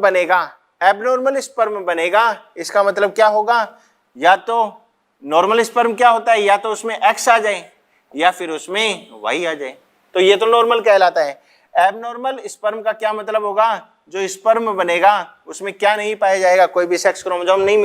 बनेगा, इसका मतलब क्या होगा, या तो नॉर्मल स्पर्म क्या होता है, या तो उसमें X आ जाए या फिर उसमें Y आ जाए, तो ये तो नॉर्मल कहलाता है। एबनॉर्मल स्पर्म का क्या मतलब होगा, जो स्पर्म बनेगा उसमें क्या नहीं पाया जाएगा, कोई भी सेक्स क्रोमोसोम नहीं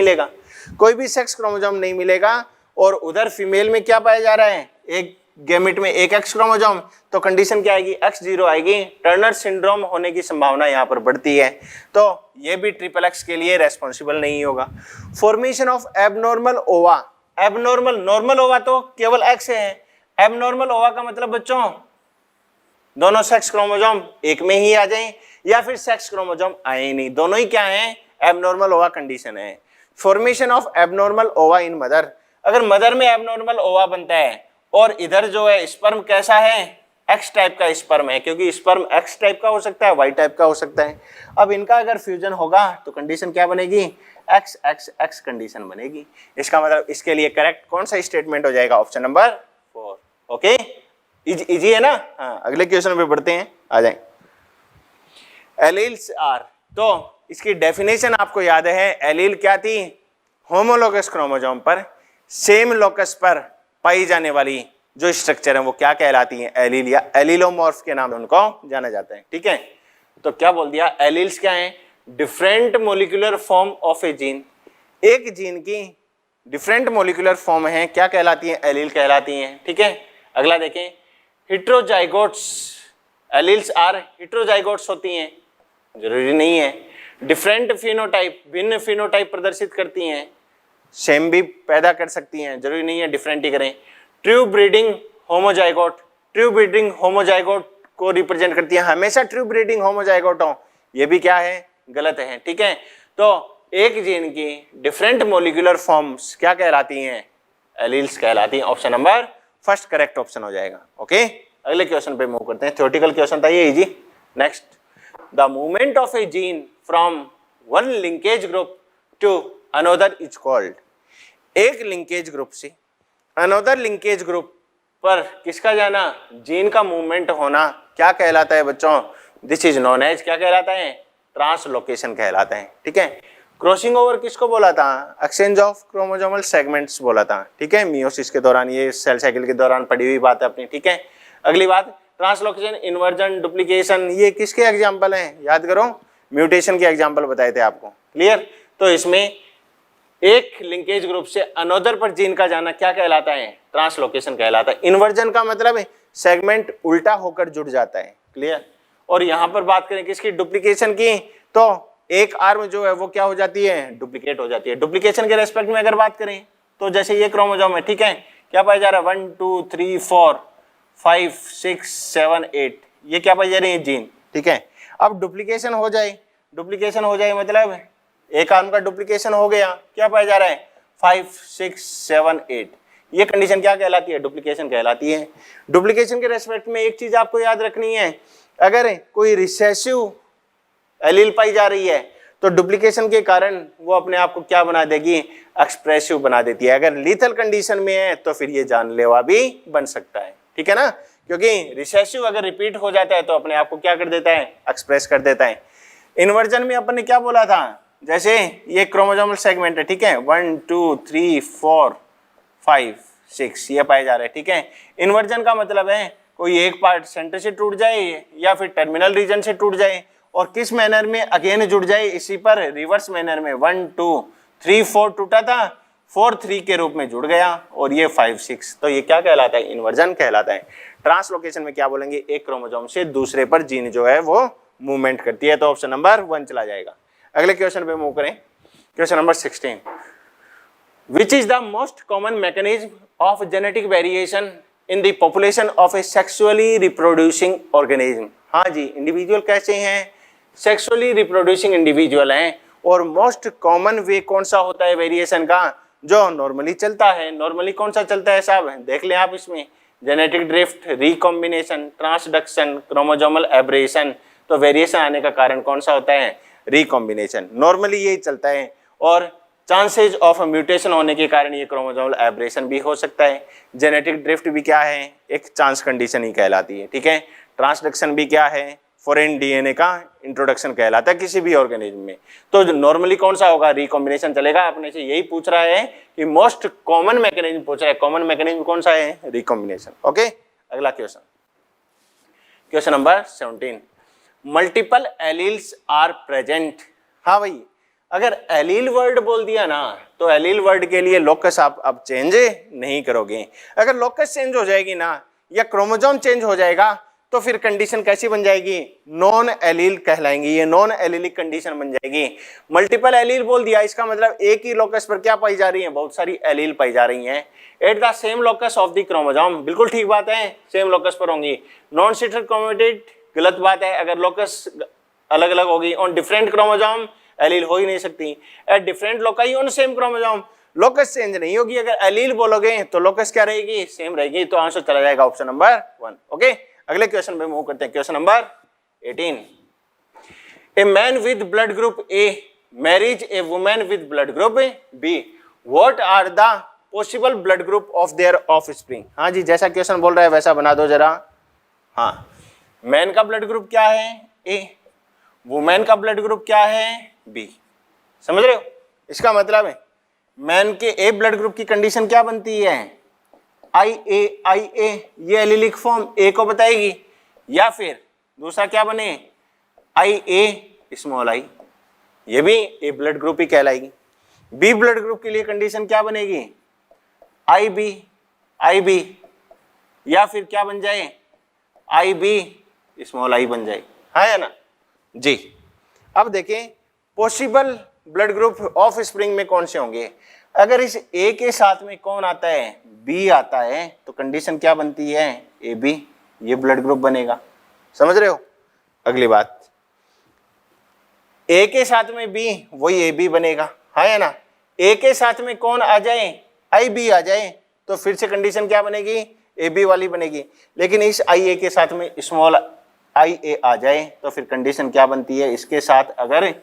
मिलेगा, और उधर फीमेल में क्या पाया जा रहा है, एक गैमेट में एक X क्रोमोसोम, तो कंडीशन क्या आएगी, X0 आएगी, टर्नर सिंड्रोम होने की संभावना यहाँ पर बढ़ती है, तो ये भी XXX के लिए रेस्पॉन्सिबल नहीं होगा। फॉर्मेशन ऑफ एबनॉर्मल ओवा, नॉर्मल ओवा तो केवल X है, एबनॉर्मल ओवा का मतलब बच्चों दोनों सेक्स क्रोमोसोम एक में ही आ जाएं या फिर सेक्स क्रोमोसोम आए ही नहीं, दोनों ही क्या है, एबनॉर्मल ओवा कंडीशन है। फॉर्मेशन ऑफ एबनॉर्मल ओवा इन मदर, अगर मदर में एबनॉर्मल ओवा बनता है और इधर जो है स्पर्म कैसा है, एक्स टाइप का स्पर्म है, क्योंकि स्पर्म एक्स टाइप का हो सकता है, वाई टाइप का हो सकता है। अब इनका अगर फ्यूजन होगा तो कंडीशन क्या बनेगी, एक्स एक्स एक्स कंडीशन बनेगी। इसका मतलब इसके लिए करेक्ट कौन सा स्टेटमेंट हो जाएगा, ऑप्शन नंबर 4। ओके, इजी है ना। हाँ, अगले क्वेश्चन पे बढ़ते हैं, आ जाए। एलील्स आर, तो इसकी डेफिनेशन आपको याद है, एलील क्या थी, होमोलोगस क्रोमोसोम पर सेम लोकस पर पाई जाने वाली जो स्ट्रक्चर है वो क्या कहलाती है, एलील या एलीलोमॉर्फ के नाम उनको जाना जाता है। ठीक है, तो क्या बोल दिया, एलील्स क्या है, different molecular form of a gene, एक जीन की डिफरेंट मोलिकुलर फॉर्म है, क्या कहलाती है, एलील कहलाती हैं। ठीक है, अगला देखें, हेट्रोजाइगोट्स, एलील्स आर हेट्रोजाइगोट्स होती हैं, जरूरी नहीं है। डिफरेंट फिनोटाइप, भिन्न फिनोटाइप प्रदर्शित करती हैं, सेम भी पैदा कर सकती हैं, जरूरी नहीं है डिफरेंट ही करें। True breeding homozygote, true breeding homozygote को रिप्रेजेंट करती है, हमेशा ट्रू ब्रीडिंग होमोजाइगोट हो, ये भी क्या है, गलत है। ठीक है, तो एक जीन की डिफरेंट मोलिकुलर फॉर्म्स क्या कहलाती हैं, एलील्स कहलाती हैं। Option number first correct option हो जाएगा। ओके, अगले क्वेश्चन पे मूव करते हैं, थ्योरेटिकल क्वेश्चन था ये, easy. Next, the movement of a gene from one linkage group to another is called, एक लिंकेज ग्रुप से अनदर लिंकेज ग्रुप पर किसका जाना, जीन का मूवमेंट होना क्या कहलाता है बच्चों, दिस इज नोन एज क्या कहलाता है, ट्रांसलोकेशन कहलाता है। ठीक है, क्रॉसिंग ओवर किसको बोला था, एक्सचेंज ऑफ क्रोमोसोमल सेगमेंट्स बोला था। ठीक है, मियोसिस के दौरान, ये सेल साइकिल के दौरान पड़ी हुई बात है अपनी। ठीक है, अगली बात, ट्रांसलोकेशन, इन्वर्जन, डुप्लीकेशन, ये किसके एग्जाम्पल हैं, याद करो, म्यूटेशन के एग्जाम्पल बताए थे आपको। क्लियर, तो इसमें एक लिंकेज ग्रुप से अनदर पर जीन का जाना क्या कहलाता है, ट्रांसलोकेशन कहलाता है। इन्वर्जन का मतलब है सेगमेंट उल्टा होकर जुड़ जाता है। क्लियर, और यहाँ पर बात करें किसकी, डुप्लीकेशन की, तो एक आर्म जो है वो क्या हो जाती है, डुप्लीकेट हो जाती है। डुप्लीकेशन के रेस्पेक्ट में अगर बात करें तो जैसे ये क्रोमोसोम है, ठीक है, क्या पाया जा रहा है, 1 2 3 4 5 6 7 8, ये क्या पाई जा रही है, जीन। ठीक है, अब डुप्लीकेशन हो जाए, डुप्लीकेशन हो जाए मतलब एक आर्म का डुप्लीकेशन हो गया, क्या पाया जा रहा है, 5 6 7 8, ये कंडीशन क्या कहलाती है, डुप्लीकेशन कहलाती है। डुप्लीकेशन के रेस्पेक्ट में एक चीज आपको याद रखनी है, अगर कोई रिसेसिव एलील पाई जा रही है तो डुप्लीकेशन के कारण वो अपने आप को क्या बना देगी, एक्सप्रेसिव बना देती है। अगर लीथल कंडीशन में है तो फिर ये जानलेवा भी बन सकता है। ठीक है ना, क्योंकि रिसेसिव अगर रिपीट हो जाता है तो अपने आप को क्या कर देता है, एक्सप्रेस कर देता है। इन्वर्जन में अपन ने क्या बोला था, जैसे ये क्रोमोसोमल सेगमेंट है, ठीक है, 1 2 3 4 5 6 ये पाए जा रहे हैं। ठीक है, इन्वर्जन का मतलब है कोई एक पार्ट सेंटर से टूट जाए या फिर टर्मिनल रीजन से टूट जाए, और किस मैनर में, अगेन जुड़ जाए, इसी पर रिवर्स मैनर में 1 2 3 4 टूटा था, 4 3 के रूप में जुड़ गया, और ये 5 6, तो ये क्या कहलाता है, इन्वर्जन कहलाता है। ट्रांसलोकेशन में क्या बोलेंगे, एक क्रोमोसोम से दूसरे पर जीन जो है वो मूवमेंट करती है, तो ऑप्शन नंबर 1 चला जाएगा। अगले क्वेश्चन पे मूव करें, question number 16, which is the most common mechanism of genetic variation in the population of A sexually reproducing organism. हाँ जी, इंडिविजुअल कैसे हैं, सेक्सुअली रिप्रोड्यूसिंग इंडिविजुअल हैं, और मोस्ट कॉमन वे कौन सा होता है वेरिएशन का, जो नॉर्मली चलता है। नॉर्मली कौन सा चलता है साहब, देख लें आप इसमें, genetic drift, recombination, transduction, chromosomal aberration, तो वेरिएशन आने का कारण कौन सा होता है, रिकॉम्बिनेशन, नॉर्मली यही चलता है। और चांसेज ऑफ म्यूटेशन होने के कारण ये क्रोमोसोमल एब्रेशन भी हो सकता है। जेनेटिक ड्रिफ्ट भी क्या है, एक चांस कंडीशन ही कहलाती है। ठीक है, ट्रांसडक्शन भी क्या है, फॉरेन डीएनए का इंट्रोडक्शन कहलाता है किसी भी ऑर्गेनिज्म में। तो नॉर्मली कौन सा होगा, रिकॉम्बिनेशन चलेगा। अपने से यही पूछ रहा है कि मोस्ट कॉमन मैकेनिज्म पूछ रहा है, कॉमन मैकेनिज्म कौन सा है, रिकॉम्बिनेशन। ओके, अगला question, question number 17, multiple alleles are present. हाँ भाई, अगर एलील वर्ड बोल दिया ना तो एलील वर्ड के लिए लोकस आप अब चेंज नहीं करोगे। अगर लोकस चेंज हो जाएगी ना या क्रोमोसोम चेंज हो जाएगा तो फिर कंडीशन कैसी बन जाएगी, नॉन एलील कहलाएंगी, ये नॉन एलीलिक कंडीशन बन जाएगी। मल्टीपल एलील बोल दिया, इसका मतलब एक ही लोकस पर क्या पाई जा रही है, बहुत सारी एलील पाई जा रही हैं। At the same locus of the chromosome, बिल्कुल ठीक बात है, सेम लोकस पर होंगी। नॉन सिस्टर क्रोमेटिड, गलत बात है, अगर लोकस अलग अलग होगी। ऑन डिफरेंट क्रोमोसोम एलील हो ही नहीं सकती। At different loci on same chromosome, locus change नहीं होगी। अगर एलील बोलोगे तो लोकस क्या रहेगी, सेम रहेगी। तो आंसर चला जाएगा ऑप्शन नंबर 1। ओके, अगले क्वेश्चन पे मूव करते हैं। Question number 18, a man with blood group A marries a woman with blood group B, what are the possible blood group of their offspring. हाँ जी, जैसा क्वेश्चन बोल रहा है वैसा बना दो जरा। हाँ, मैन का ब्लड ग्रुप क्या है, ए, वुमेन का ब्लड ग्रुप क्या है, बी। समझ रहे हो? इसका मतलब है मैन के ए ब्लड ग्रुप की कंडीशन क्या बनती है, आई ए, ये एलिलिक फॉर्म ए को बताएगी, या फिर दूसरा क्या बने, आई ए स्मॉल आई, ये भी ए ब्लड ग्रुप ही कहलाएगी। बी ब्लड ग्रुप के लिए कंडीशन क्या बनेगी, आई बी, या फिर क्या बन जाए, आई बी स्मॉल आई बन जाए, है ना जी। अब देखें possible blood group of spring में कौन से होंगे। अगर इस ए के साथ में कौन आता है, बी आता है, तो कंडीशन क्या बनती है, ए बी, ये ब्लड ग्रुप बनेगा। समझ रहे हो? अगली बात, ए के साथ में बी, वही ए बी बनेगा, है ना। ए के साथ में कौन आ जाए, आई बी आ जाए, तो फिर से कंडीशन क्या बनेगी, ए बी वाली बनेगी। लेकिन इस आई ए के साथ में स्मॉल आई ए आ जाए तो फिर कंडीशन क्या बनती है, इसके साथ अगर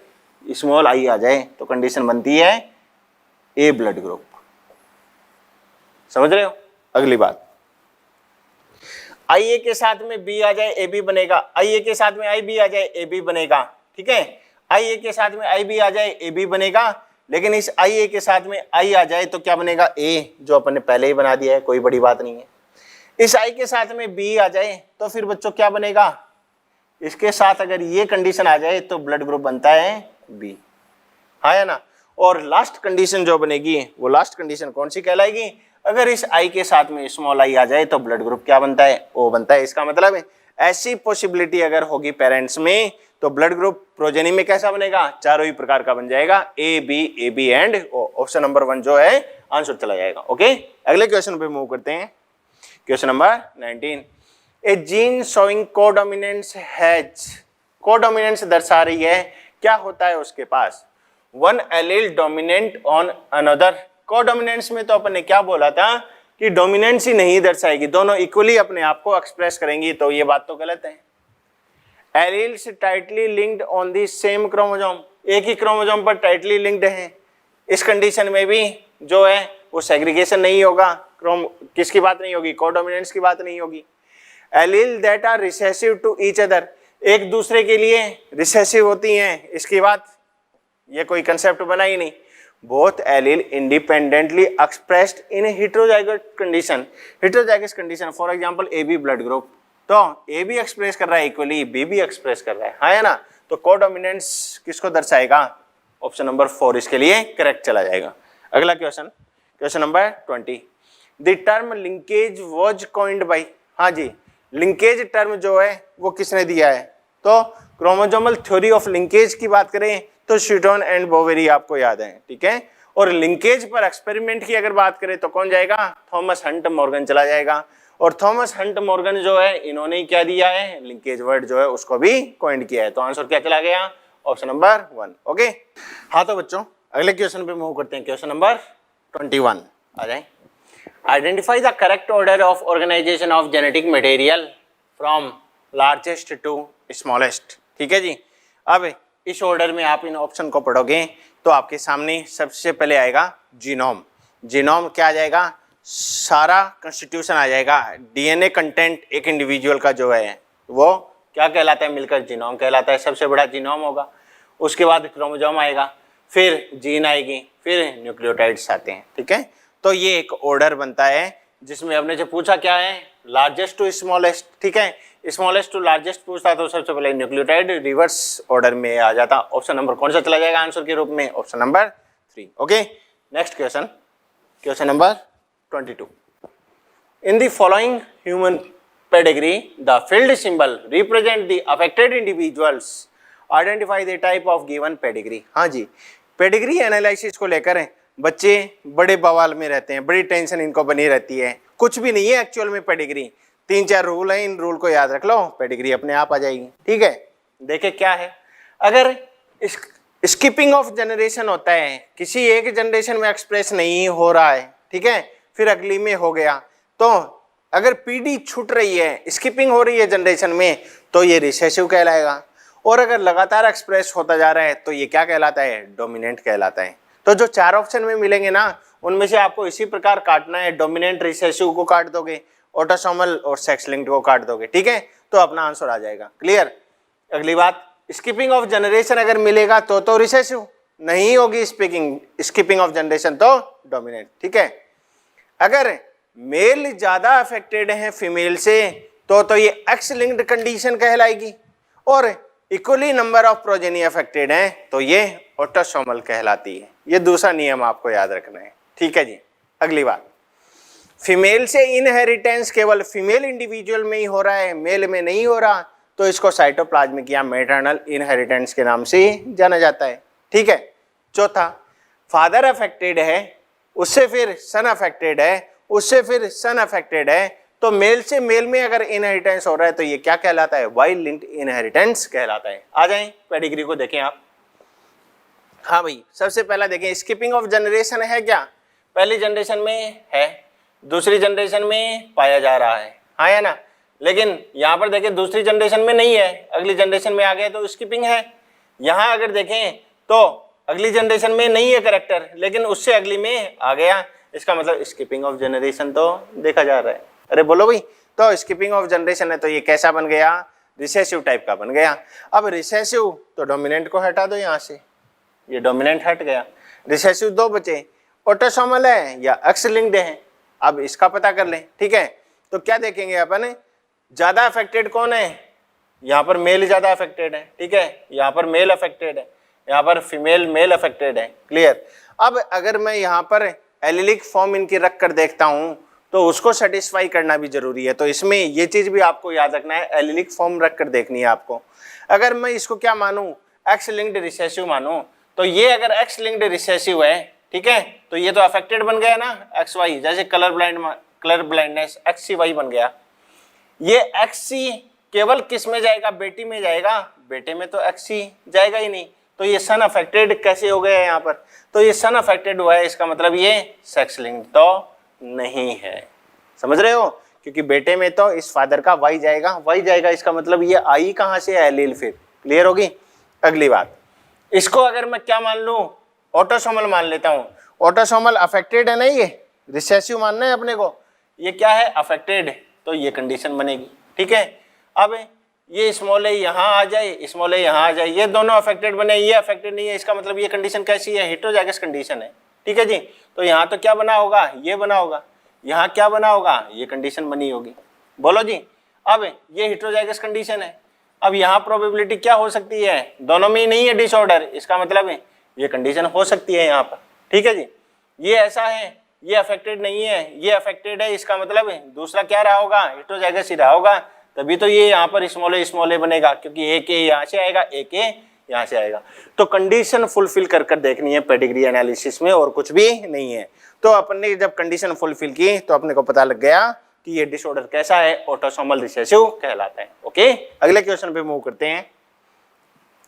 स्मॉल आई आ जाए तो कंडीशन बनती है ए ब्लड ग्रुप। समझ रहे हो? अगली बात, आई ए के साथ में बी आ जाए ए बी बनेगा, आई ए के साथ में आई बी आ जाए ए बी बनेगा, ठीक है। आई ए के साथ में आई बी आ जाए ए बी बनेगा, लेकिन इस आई ए के साथ में आई आ जाए तो क्या बनेगा, ए, जो अपन ने पहले ही बना दिया है, कोई बड़ी बात नहीं है। इस आई के साथ में बी आ जाए तो फिर बच्चों क्या बनेगा, इसके साथ अगर ये कंडीशन आ जाए तो ब्लड ग्रुप बनता है बी, है ना। और लास्ट कंडीशन जो बनेगी वो लास्ट कंडीशन कौन सी कहलाएगी, अगर इस आई के साथ में स्मॉल आई आ जाए तो ब्लड ग्रुप क्या बनता है, ओ बनता है। इसका मतलब है ऐसी पॉसिबिलिटी अगर होगी पेरेंट्स में तो ब्लड ग्रुप प्रोजेनी में कैसा बनेगा, चारों ही प्रकार का बन जाएगा, A B and O. Option number 1 जो है आंसर चला जाएगा। ओके, अगले क्वेश्चन पे मूव करते हैं। Question number 19, a gene showing codominance has, codominance दर्शा रही है, क्या होता है उसके पास, one allele dominant on another. Codominance में तो अपन ने क्या बोला था कि डोमिनेंस ही नहीं दर्शाएगी, दोनों इक्वली अपने आप को एक्सप्रेस करेंगी, तो ये बात तो गलत है। Alleles tightly linked on the same chromosome, एक ही क्रोमोसोम पर टाइटली लिंक्ड है, इस कंडीशन में भी जो है वो सेग्रीगेशन नहीं होगा, किसकी बात नहीं होगी, कोडोमिनेंस की बात नहीं होगी। Allele that are recessive to each other, एक दूसरे के लिए रिसेसिव होती हैं, इसकी बात ये कोई कंसेप्ट बना ही नहीं। Both allele independently expressed in heterozygous condition, heterozygous condition, for example A B blood group, तो ए भी एक्सप्रेस कर रहा है इक्वली, बी भी एक्सप्रेस कर रहा है ना। तो कोडोमिनेंस किसको दर्शाएगा, ऑप्शन नंबर 4 इसके लिए करेक्ट चला जाएगा। अगला question, question number 20, the term linkage was coined by, हाँ जी, लिंकेज टर्म जो है वो किसने दिया है, तो क्रोमोसोमल थ्योरी ऑफ लिंकेज की बात करें तो शीटोन एंड बोवेरी आपको याद है, ठीक है। और लिंकेज पर एक्सपेरिमेंट की अगर बात करें तो कौन जाएगा, थॉमस हंट मॉर्गन चला जाएगा। और थॉमस हंट मॉर्गन जो है इन्होंने क्या दिया है, लिंकेज वर्ड जो है उसको भी कॉइंड किया है। तो आंसर क्या चला गया, ऑप्शन नंबर 1। ओके, हाँ तो बच्चों अगले क्वेश्चन पे मूव करते हैं। क्वेश्चन नंबर 21 आ जाए। Identify the correct order of organisation of genetic material from largest to smallest, ठीक है जी। अब इस ऑर्डर में आप इन ऑप्शन को पढ़ोगे तो आपके सामने सबसे पहले आएगा जीनोम। जीनोम क्या आ जाएगा, सारा कंस्टिट्यूशन आ जाएगा, डीएनए कंटेंट एक इंडिविजुअल का जो है वो क्या कहलाता है, मिलकर जीनोम कहलाता है, सबसे बड़ा जीनोम होगा। उसके बाद क्रोमोसोम आएगा, फिर जीन आएगी, फिर न्यूक्लियोटाइड्स आते हैं, ठीक है। तो ये एक ऑर्डर बनता है जिसमें हमने जो पूछा क्या है, लार्जेस्ट टू स्मॉलेस्ट, ठीक है। स्मॉलेस्ट टू लार्जेस्ट पूछता तो सबसे पहले न्यूक्लियोटाइड रिवर्स ऑर्डर में आ जाता। ऑप्शन नंबर कौन सा चला जाएगा आंसर के रूप में, option number 3। Okay, next question, question number 22, in the following human pedigree the field symbol represent the affected individuals, identify the type of given pedigree. हाँ जी, पेडिग्री एनालिसिस को लेकर बच्चे बड़े बवाल में रहते हैं, बड़ी टेंशन इनको बनी रहती है। कुछ भी नहीं है एक्चुअल में पेडिग्री, 3-4 रूल हैं, इन रूल को याद रख लो, पेडिग्री अपने आप आ जाएगी, ठीक है। देखे क्या है, अगर स्किपिंग ऑफ जनरेशन होता है, किसी एक जनरेशन में एक्सप्रेस नहीं हो रहा है, ठीक है, फिर अगली में हो गया। तो अगर पीढ़ी छूट रही है, स्किपिंग हो रही है जनरेशन में, तो ये रिसेसिव कहलाएगा। और अगर लगातार एक्सप्रेस होता जा रहा है तो ये क्या कहलाता है, डोमिनेंट कहलाता है। तो जो 4 ऑप्शन में मिलेंगे ना, उनमें से आपको इसी प्रकार काटना है, डोमिनेंट रिसेसिव को काट दोगे, ऑटोसोमल और सेक्स लिंक्ड को काट दोगे, ठीक है, तो अपना आंसर आ जाएगा। क्लियर। अगली बात, स्किपिंग ऑफ जनरेशन अगर मिलेगा तो रिसेसिव, नहीं होगी स्किपिंग ऑफ जनरेशन तो डोमिनेंट, ठीक है। अगर मेल ज्यादा अफेक्टेड है फीमेल से तो ये एक्स लिंक्ड कंडीशन कहलाएगी, और equally number of progeny affected है तो ये ऑटोसोमल कहलाती है। ये दूसरा नियम आपको याद रखना है, ठीक है जी। अगली बात, फीमेल से इनहेरिटेंस केवल फीमेल इंडिविजुअल में ही हो रहा है, मेल में नहीं हो रहा, तो इसको साइटोप्लाज्मिक या मैटरनल इनहेरिटेंस के नाम से जाना जाता है, ठीक है। चौथा, फादर अफेक्टेड है, उससे फिर सन अफेक्टेड है, उससे फिर सन अफेक्टेड है, तो मेल से मेल में अगर इनहेरिटेंस हो रहा है तो ये क्या कहलाता है, वाई लिंक्ड इनहेरिटेंस कहलाता है। आ जाएं पेडिग्री को देखें आप। हाँ भाई, सबसे पहला देखें, स्किपिंग ऑफ जनरेशन है क्या, पहली जनरेशन में है, दूसरी जनरेशन में पाया जा रहा है, हाँ या ना। लेकिन यहाँ पर देखें दूसरी जनरेशन में नहीं है, अगली जनरेशन में आ गया तो स्किपिंग है। यहाँ अगर देखें तो अगली जनरेशन में नहीं है करेक्टर, लेकिन उससे अगली में आ गया, इसका मतलब स्किपिंग ऑफ जनरेशन तो देखा जा रहा है। अरे बोलो भाई, तो स्किपिंग ऑफ जनरेशन है तो ये कैसा बन गया, रिसेसिव टाइप का बन गया। अब रिसेसिव तो डोमिनेंट को हटा दो यहाँ से, ये डोमिनेंट हट गया, रिसेसिव 2 बचे, ऑटोसोमल है या एक्स लिंक्ड है। अब इसका पता कर लें, ठीक है। तो क्या देखेंगे अपन, ज्यादा अफेक्टेड कौन है, यहाँ पर मेल ज्यादा अफेक्टेड है, ठीक है, यहाँ पर मेल अफेक्टेड है, यहाँ पर फीमेल मेल अफेक्टेड है। क्लियर। अब अगर मैं यहाँ पर एलिलिक फॉर्म इनकी रख कर देखता हूँ तो उसको सेटिस्फाई करना भी जरूरी है, तो इसमें ये चीज भी आपको याद रखना है, एलिलिक फॉर्म रख कर देखनी है आपको। अगर मैं इसको क्या मानूं, एक्स लिंक्ड रिसेसिव मानूं, तो ये अगर एक्स लिंक्ड रिसेसिव है, ठीक है, तो ये तो अफेक्टेड बन गया ना, एक्स वाई, जैसे कलर ब्लाइंडनेस एक्स सी वाई बन गया। ये एक्स सी केवल किस में जाएगा, बेटी में जाएगा, बेटे में तो एक्स सी जाएगा ही नहीं, तो ये सन अफेक्टेड कैसे हो गया है यहाँ पर, तो ये सन अफेक्टेड हुआ है, इसका मतलब ये सेक्स लिंक्ड तो नहीं है, समझ रहे हो, क्योंकि बेटे में तो इस फादर का वाई जाएगा, इसका मतलब ये आई कहाँ से है, एलील फिर। क्लियर होगी। अगली बात, इसको अगर मैं क्या मान लूं, ऑटोसोमल मान लेता हूं, ऑटोसोमल अफेक्टेड है ना, ये रिसेसिव मानना है अपने को, ये क्या है, अफेक्टेड, तो ये कंडीशन बनेगी, ठीक है। अब ये स्मॉल ए यहाँ आ जाए, स्मॉल ए यहाँ आ जाए, ये दोनों अफेक्टेड बने, ये अफेक्टेड नहीं है, इसका मतलब ये कंडीशन कैसी है, हेटेरोजाइगस कंडीशन है, ठीक है जी। तो यहाँ तो क्या बना होगा, ये बना होगा, यहाँ क्या बना होगा, ये कंडीशन बनी होगी, बोलो जी। अब ये हेटेरोजाइगस कंडीशन है, अब यहाँ प्रोबेबिलिटी क्या हो सकती है, दोनों में ही नहीं है डिसऑर्डर, इसका मतलब है ये कंडीशन हो सकती है यहाँ पर, ठीक है जी। ये ऐसा है, ये अफेक्टेड नहीं है, ये अफेक्टेड है, इसका मतलब है दूसरा क्या रहा होगा, हेटेरोजाइगस ही रहा होगा, तभी तो ये यहाँ पर स्मॉल ए बनेगा, क्योंकि एक ए यहाँ से आएगा, एक ए यहाँ से आएगा। तो कंडीशन फुलफिल कर कर देखनी है पेडिग्री एनालिसिस में, और कुछ भी नहीं है। तो अपन ने जब कंडीशन फुलफिल की तो अपने को पता लग गया कि ये डिसऑर्डर कैसा है, ऑटोसोमल रिसेसिव कहलाता है। ओके, अगले क्वेश्चन पे मूव करते हैं।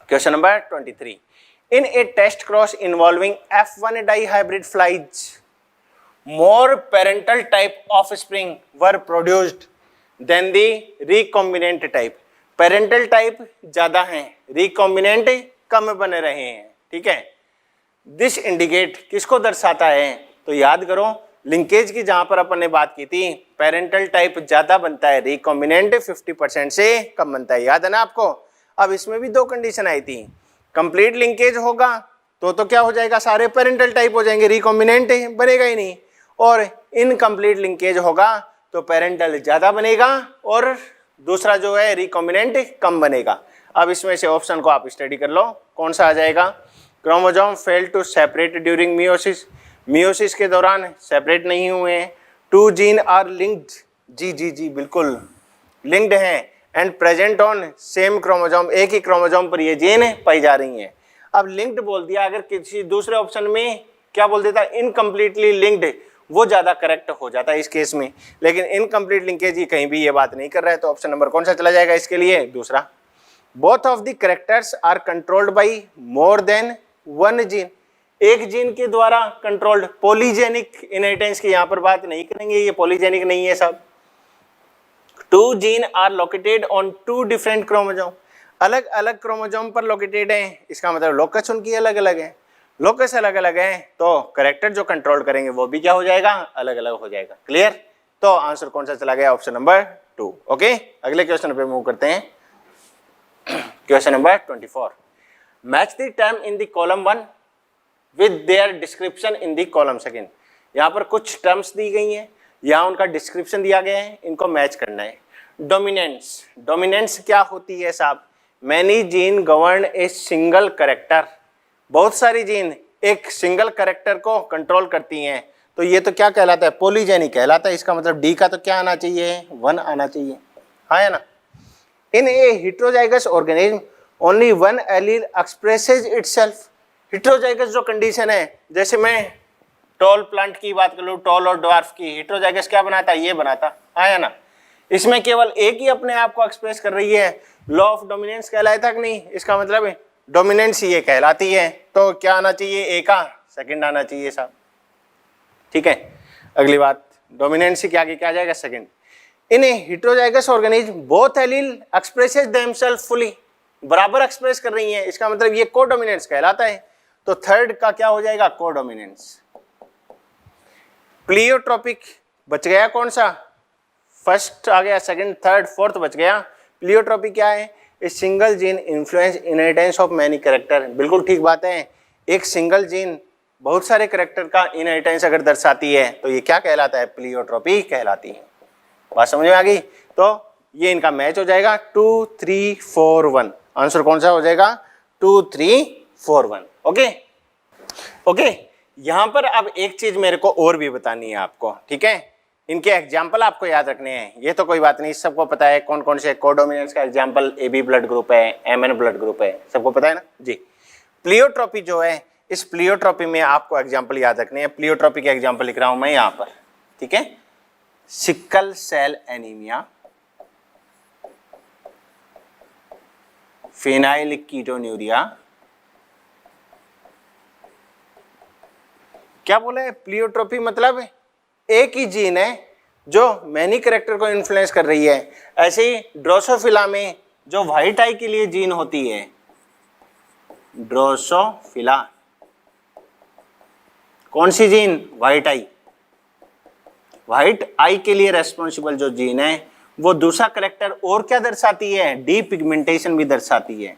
Question number 23, in a test cross involving F1 dihybrid flies more parental type offspring were produced than the recombinant type। Parental type ज्यादा हैं, रिकॉम्बिनेंट कम बने रहे हैं, ठीक है। दिस इंडिकेट किसको दर्शाता है, तो याद करो लिंकेज की, जहां पर अपन ने बात की थी, पेरेंटल टाइप ज्यादा बनता है, रिकॉम्बिनेंट 50% से कम बनता है, याद है ना आपको। अब इसमें भी 2 कंडीशन आई थी, कंप्लीट लिंकेज होगा तो क्या हो जाएगा, सारे पेरेंटल टाइप हो जाएंगे, रिकॉम्बिनेंट बनेगा ही नहीं, और इनकम्प्लीट लिंकेज होगा तो पेरेंटल ज्यादा बनेगा और दूसरा जो है रिकॉम्बिनेंट कम बनेगा। अब इसमें से ऑप्शन को आप स्टडी कर लो, कौन सा आ जाएगा, chromosome fail to separate during meiosis, meiosis के दौरान सेपरेट नहीं हुए हैं, 2 जीन आर लिंक्ड, जी बिल्कुल लिंक्ड हैं, and present on same chromosome, एक ही क्रोमोसोम पर ये जीन पाई जा रही हैं। अब लिंक्ड बोल दिया, अगर किसी दूसरे ऑप्शन में क्या बोल देता, इनकम्प्लीटली लिंक्ड, वो ज्यादा करेक्ट हो जाता है इस केस में, लेकिन इनकम्प्लीट लिंकेज ही कहीं भी ये बात नहीं कर रहा है, तो ऑप्शन नंबर कौन सा चला जाएगा इसके लिए, दूसरा। Both of the characters are controlled by more than one gene, एक जीन के द्वारा कंट्रोल्ड। पॉलीजेनिक इनहेरिटेंस की यहाँ पर बात नहीं करेंगे, ये पॉलीजेनिक नहीं है सब। Two gene are located on two different chromosome, अलग अलग क्रोमोसोम पर लोकेटेड है, इसका मतलब लोकस उनकी अलग अलग है। लोकस अलग अलग है तो करेक्टर जो कंट्रोल करेंगे वो भी क्या हो जाएगा, अलग अलग हो जाएगा। क्लियर? तो आंसर कौन सा चला गया, ऑप्शन नंबर 2। ओके, अगले क्वेश्चन पे मूव करते हैं। Question number 24, match the term in the column 1 with their description in the column second. यहाँ पर कुछ टर्म्स दी गई हैं, यहाँ उनका डिस्क्रिप्शन दिया गया है, इनको मैच करना है। डोमिनेंस, डोमिनेंस क्या होती है साहब? Many gene govern a single character, बहुत सारी जीन एक सिंगल करेक्टर को कंट्रोल करती हैं, तो ये तो क्या कहलाता है, पॉलीजेनिक कहलाता है। इसका मतलब डी का तो क्या आना चाहिए, 1 आना चाहिए, हाँ है ना। In a heterozygous organism only one allele expresses itself. Heterozygous जो कंडीशन है, जैसे मैं टॉल प्लांट की बात कर लूँ, टॉल और ड्वार्फ की, हेटेरोजाइगस क्या बनाता है, ये बनाता, हाँ है ना। इसमें केवल एक ही अपने आप को एक्सप्रेस कर रही है, लॉ ऑफ डोमिनेंस कहलाता कि नहीं, इसका मतलब डोमिनेंस ये कहलाती है, तो क्या आना चाहिए, ए का सेकंड आना चाहिए साहब। ठीक है, अगली बात, डोमिनेंस के आगे क्या आ जाएगा, second. In a heterozygous organism both allele expresses themselves fully, बराबर एक्सप्रेस कर रही हैं, इसका मतलब ये कोडोमिनेंस कहलाता है, तो थर्ड का क्या हो जाएगा, कोडोमिनेंस। प्लियोट्रोपिक बच गया कौन सा, फर्स्ट आ गया, सेकंड, थर्ड, फोर्थ बच गया। प्लियोट्रोपिक क्या है, a single gene influence inheritance of many character, बिल्कुल ठीक बात है। एक सिंगल जीन बहुत सारे कैरेक्टर का इनहेरिटेंस अगर दर्शाती है तो ये क्या कहलाता है, प्लियोट्रोपी कहलाती है। बात समझ में आ गई? तो ये इनका मैच हो जाएगा 2 3 4 1, आंसर कौन सा हो जाएगा, 2 3 4 1। ओके ओके, यहाँ पर अब एक चीज मेरे को और भी बतानी है आपको, ठीक है। इनके एग्जाम्पल आपको याद रखने हैं, ये तो कोई बात नहीं, सबको पता है कौन कौन से कोडोमिनेंस का एग्जाम्पल, AB ब्लड ग्रुप है, MN ब्लड ग्रुप है, सबको पता है ना जी। प्लियोट्रोपी जो है, इस प्लियोट्रोपी में आपको एग्जाम्पल याद रखने हैं। प्लियोट्रोपी के एग्जाम्पल लिख रहा हूं मैं यहाँ पर, ठीक है। Sickle cell anaemia, phenylketonuria, क्या बोला है, प्लियोट्रोपी मतलब एक ही जीन है जो मैनी कैरेक्टर को इन्फ्लुएंस कर रही है। ऐसे ही ड्रोसोफिला में जो व्हाइट आई के लिए जीन होती है, ड्रोसोफिला, कौन सी जीन, व्हाइट आई, व्हाइट आई के लिए रेस्पॉन्सिबल जो जीन है वो दूसरा कैरेक्टर और क्या दर्शाती है, डी पिगमेंटेशन भी दर्शाती है,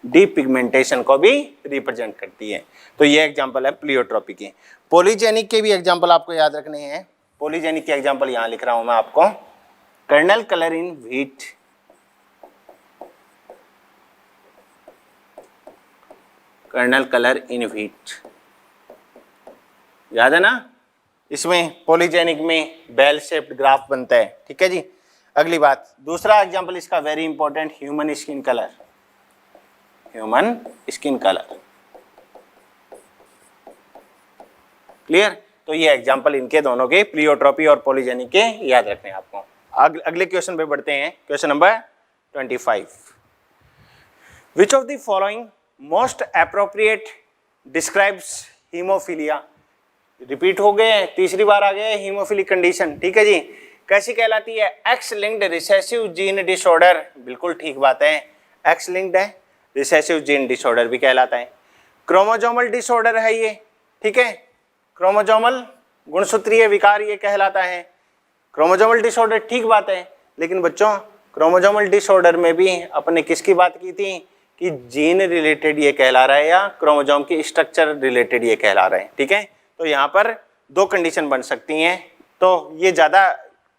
डी पिगमेंटेशन को भी रिप्रेजेंट करती है। तो ये एग्जांपल है प्लियोट्रोपी की। पॉलीजेनिक के भी एग्जांपल आपको याद रखने हैं। पॉलीजेनिक के एग्जांपल यहां लिख रहा हूं मैं आपको, kernel colour in wheat, kernel colour in wheat, याद है ना। इसमें पॉलीजेनिक में बेल शेप्ड ग्राफ बनता है, ठीक है जी। अगली बात, दूसरा एग्जांपल इसका very important, human skin colour, human skin colour, clear. तो ये एग्जांपल इनके दोनों के, प्लियोट्रोपी और पॉलीजेनिक के, याद रखने हैं आपको। अगले क्वेश्चन पे बढ़ते हैं, question number 25। Which of the following most appropriate describes haemophilia, repeat हो गए, तीसरी बार आ गए हीमोफिलिक कंडीशन, ठीक है जी। कैसी कहलाती है, x linked recessive gene disorder, बिल्कुल ठीक बात है, एक्स लिंक्ड है, रिसेसिव जीन डिसऑर्डर भी कहलाता है। क्रोमोजोमल डिसऑर्डर है ये, ठीक है, क्रोमोजोमल गुणसूत्रीय विकार ये कहलाता है। क्रोमोजोमल डिसऑर्डर ठीक बात है, लेकिन बच्चों क्रोमोजोमल डिसऑर्डर में भी अपने किसकी बात की थी कि जीन रिलेटेड ये कहला रहा है या क्रोमोजोम की स्ट्रक्चर रिलेटेड ये कहला रहे हैं, ठीक है। तो यहाँ पर दो कंडीशन बन सकती हैं, तो ये ज़्यादा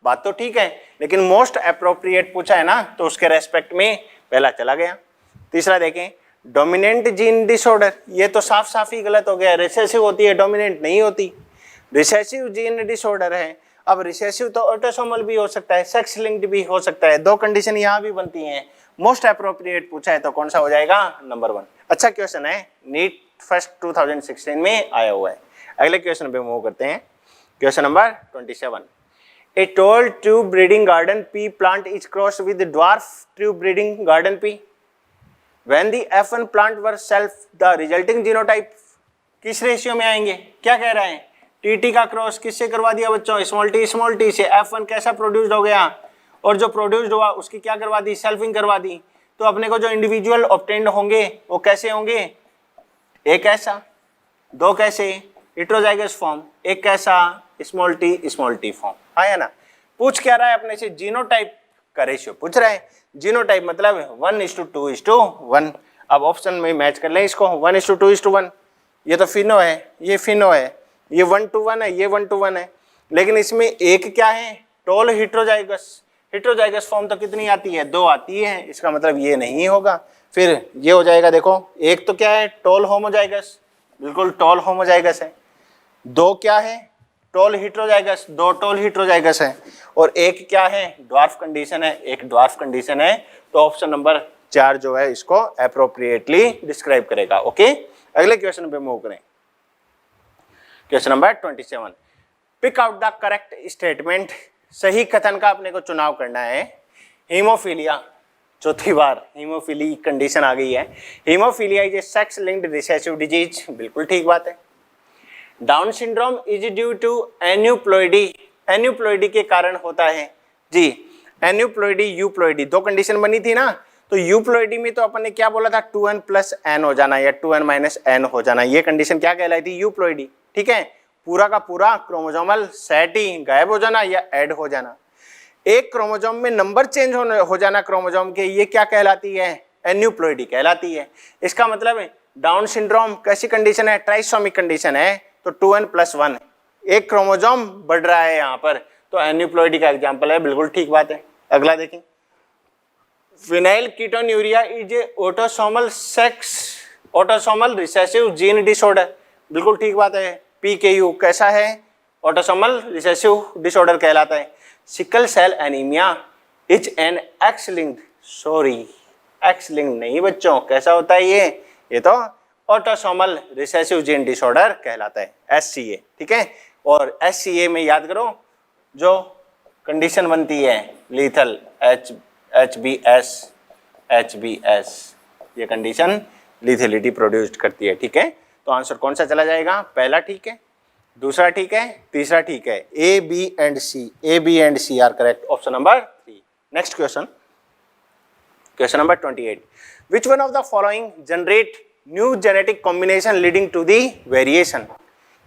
बात तो ठीक है, लेकिन मोस्ट अप्रोप्रिएट पूछा है ना, तो उसके रेस्पेक्ट में पहला चला गया। तीसरा देखें, डोमिनेंट जीन डिसऑर्डर, ये तो साफ साफ ही गलत हो गया, रिसेसिव होती है, डोमिनेंट नहीं होती, रिसेसिव जीन डिसऑर्डर है। अब रिसेसिव तो ऑटोसोमल भी हो सकता है, सेक्स लिंक्ड भी हो सकता है, दो कंडीशन यहाँ भी बनती हैं। मोस्ट अप्रोप्रिएट पूछा है तो कौन सा हो जाएगा, नंबर 1। अच्छा क्वेश्चन है, नीट फर्स्ट 2016 में आया हुआ है। अगले क्वेश्चन पे मूव करते हैं, question number 27। A tall tube breeding garden pea plant is cross with dwarf tube breeding garden pea. When the F1 plant were self the resulting genotype किस रेशियो में आएंगे, क्या कह रहे हैं, टीटी का क्रॉस किससे करवा दिया बच्चों, स्मॉल टी से। F1 कैसा प्रोड्यूस्ड हो गया, और जो प्रोड्यूस्ड हुआ उसकी क्या करवा दी, सेल्फिंग करवा दी। तो अपने को जो इंडिविजुअल ऑब्टेन्ड होंगे वो कैसे होंगे, एक ऐसा, दो कैसे हेटेरोजाइगस फॉर्म, एक कैसा स्मॉल टी फॉर्म। हाँ या ना। पूछ क्या रहा है अपने से, जीनोटाइप का रेशियो पूछ रहा है। जीनोटाइप मतलब 1:2:1। अब ऑप्शन में मैच कर लें इसको, 1:2:1। ये तो फिनो है, ये फिनो है, ये 1:1 है, ये 1:1 है। लेकिन इसमें एक क्या है, टॉल हेटेरोजाइगस। हेटेरोजाइगस फॉर्म तो कितनी आती है, 2 आती है, इसका मतलब ये नहीं होगा। फिर ये हो जाएगा, देखो एक तो क्या है, टॉल होमोजाइगस, बिल्कुल टॉल होमोजाइगस है। दो क्या है, टॉल हेटेरोजाइगस, 2 टॉल हेटेरोजाइगस है। और एक क्या है, ड्वार्फ कंडीशन है, एक ड्वार्फ कंडीशन है। तो ऑप्शन नंबर 4 जो है इसको अप्रोप्रिएटली डिस्क्राइब करेगा। ओके, अगले क्वेश्चन पे मूव करें। Question number 27, pick out the correct statement. सही कथन का अपने को चुनाव करना है। हीमोफीलिया, चौथी बार हीमोफीली कंडीशन आ गई है। Haemophilia is a sex linked recessive disease, बिल्कुल ठीक बात है। Down syndrome is due to aneuploidy, aneuploidy के कारण होता है जी। एन्यूप्लॉइडी यूप्लॉइडी, दो कंडीशन बनी थी ना। तो यूप्लॉइडी में तो अपन ने क्या बोला था, 2n + n हो जाना या 2n - n हो जाना, ये कंडीशन क्या कहलाई थी, यूप्लॉइडी। ठीक है, पूरा का पूरा क्रोमोसोमल सेट ही गायब हो जाना या ऐड हो जाना। एक क्रोमोसोम में नंबर चेंज हो जाना क्रोमोसोम के, ये क्या कहलाती है, एन्यूप्लॉइडी कहलाती है। इसका मतलब है डाउन सिंड्रोम कैसी कंडीशन है, ट्राइसोमिक कंडीशन है। तो 2n + 1, एक क्रोमोसोम बढ़ रहा है यहाँ पर, तो एन्यूप्लॉइडी का एग्जाम्पल है, बिल्कुल ठीक बात है। अगला देखें, phenyl ketonuria is a autosomal recessive gene disorder, बिल्कुल ठीक बात है। PKU कैसा है, ऑटोसोमल रिसेसिव डिसऑर्डर कहलाता है। Sickle cell anaemia is an X linked, sorry X linked नहीं बच्चों, कैसा होता है ये तो ऑटोसोमल रिसेसिव जीन डिसऑर्डर कहलाता है, SCA। ठीक है, और SCA में याद करो जो कंडीशन बनती है लीथल HBS, ये कंडीशन लीथेलिटी प्रोड्यूस्ड करती है। ठीक है, तो आंसर कौन सा चला जाएगा, पहला ठीक है, दूसरा ठीक है, तीसरा ठीक है। A, B and C are correct, option number 3। Next question, question number 28, which one of the following generate new genetic combination leading to the variation.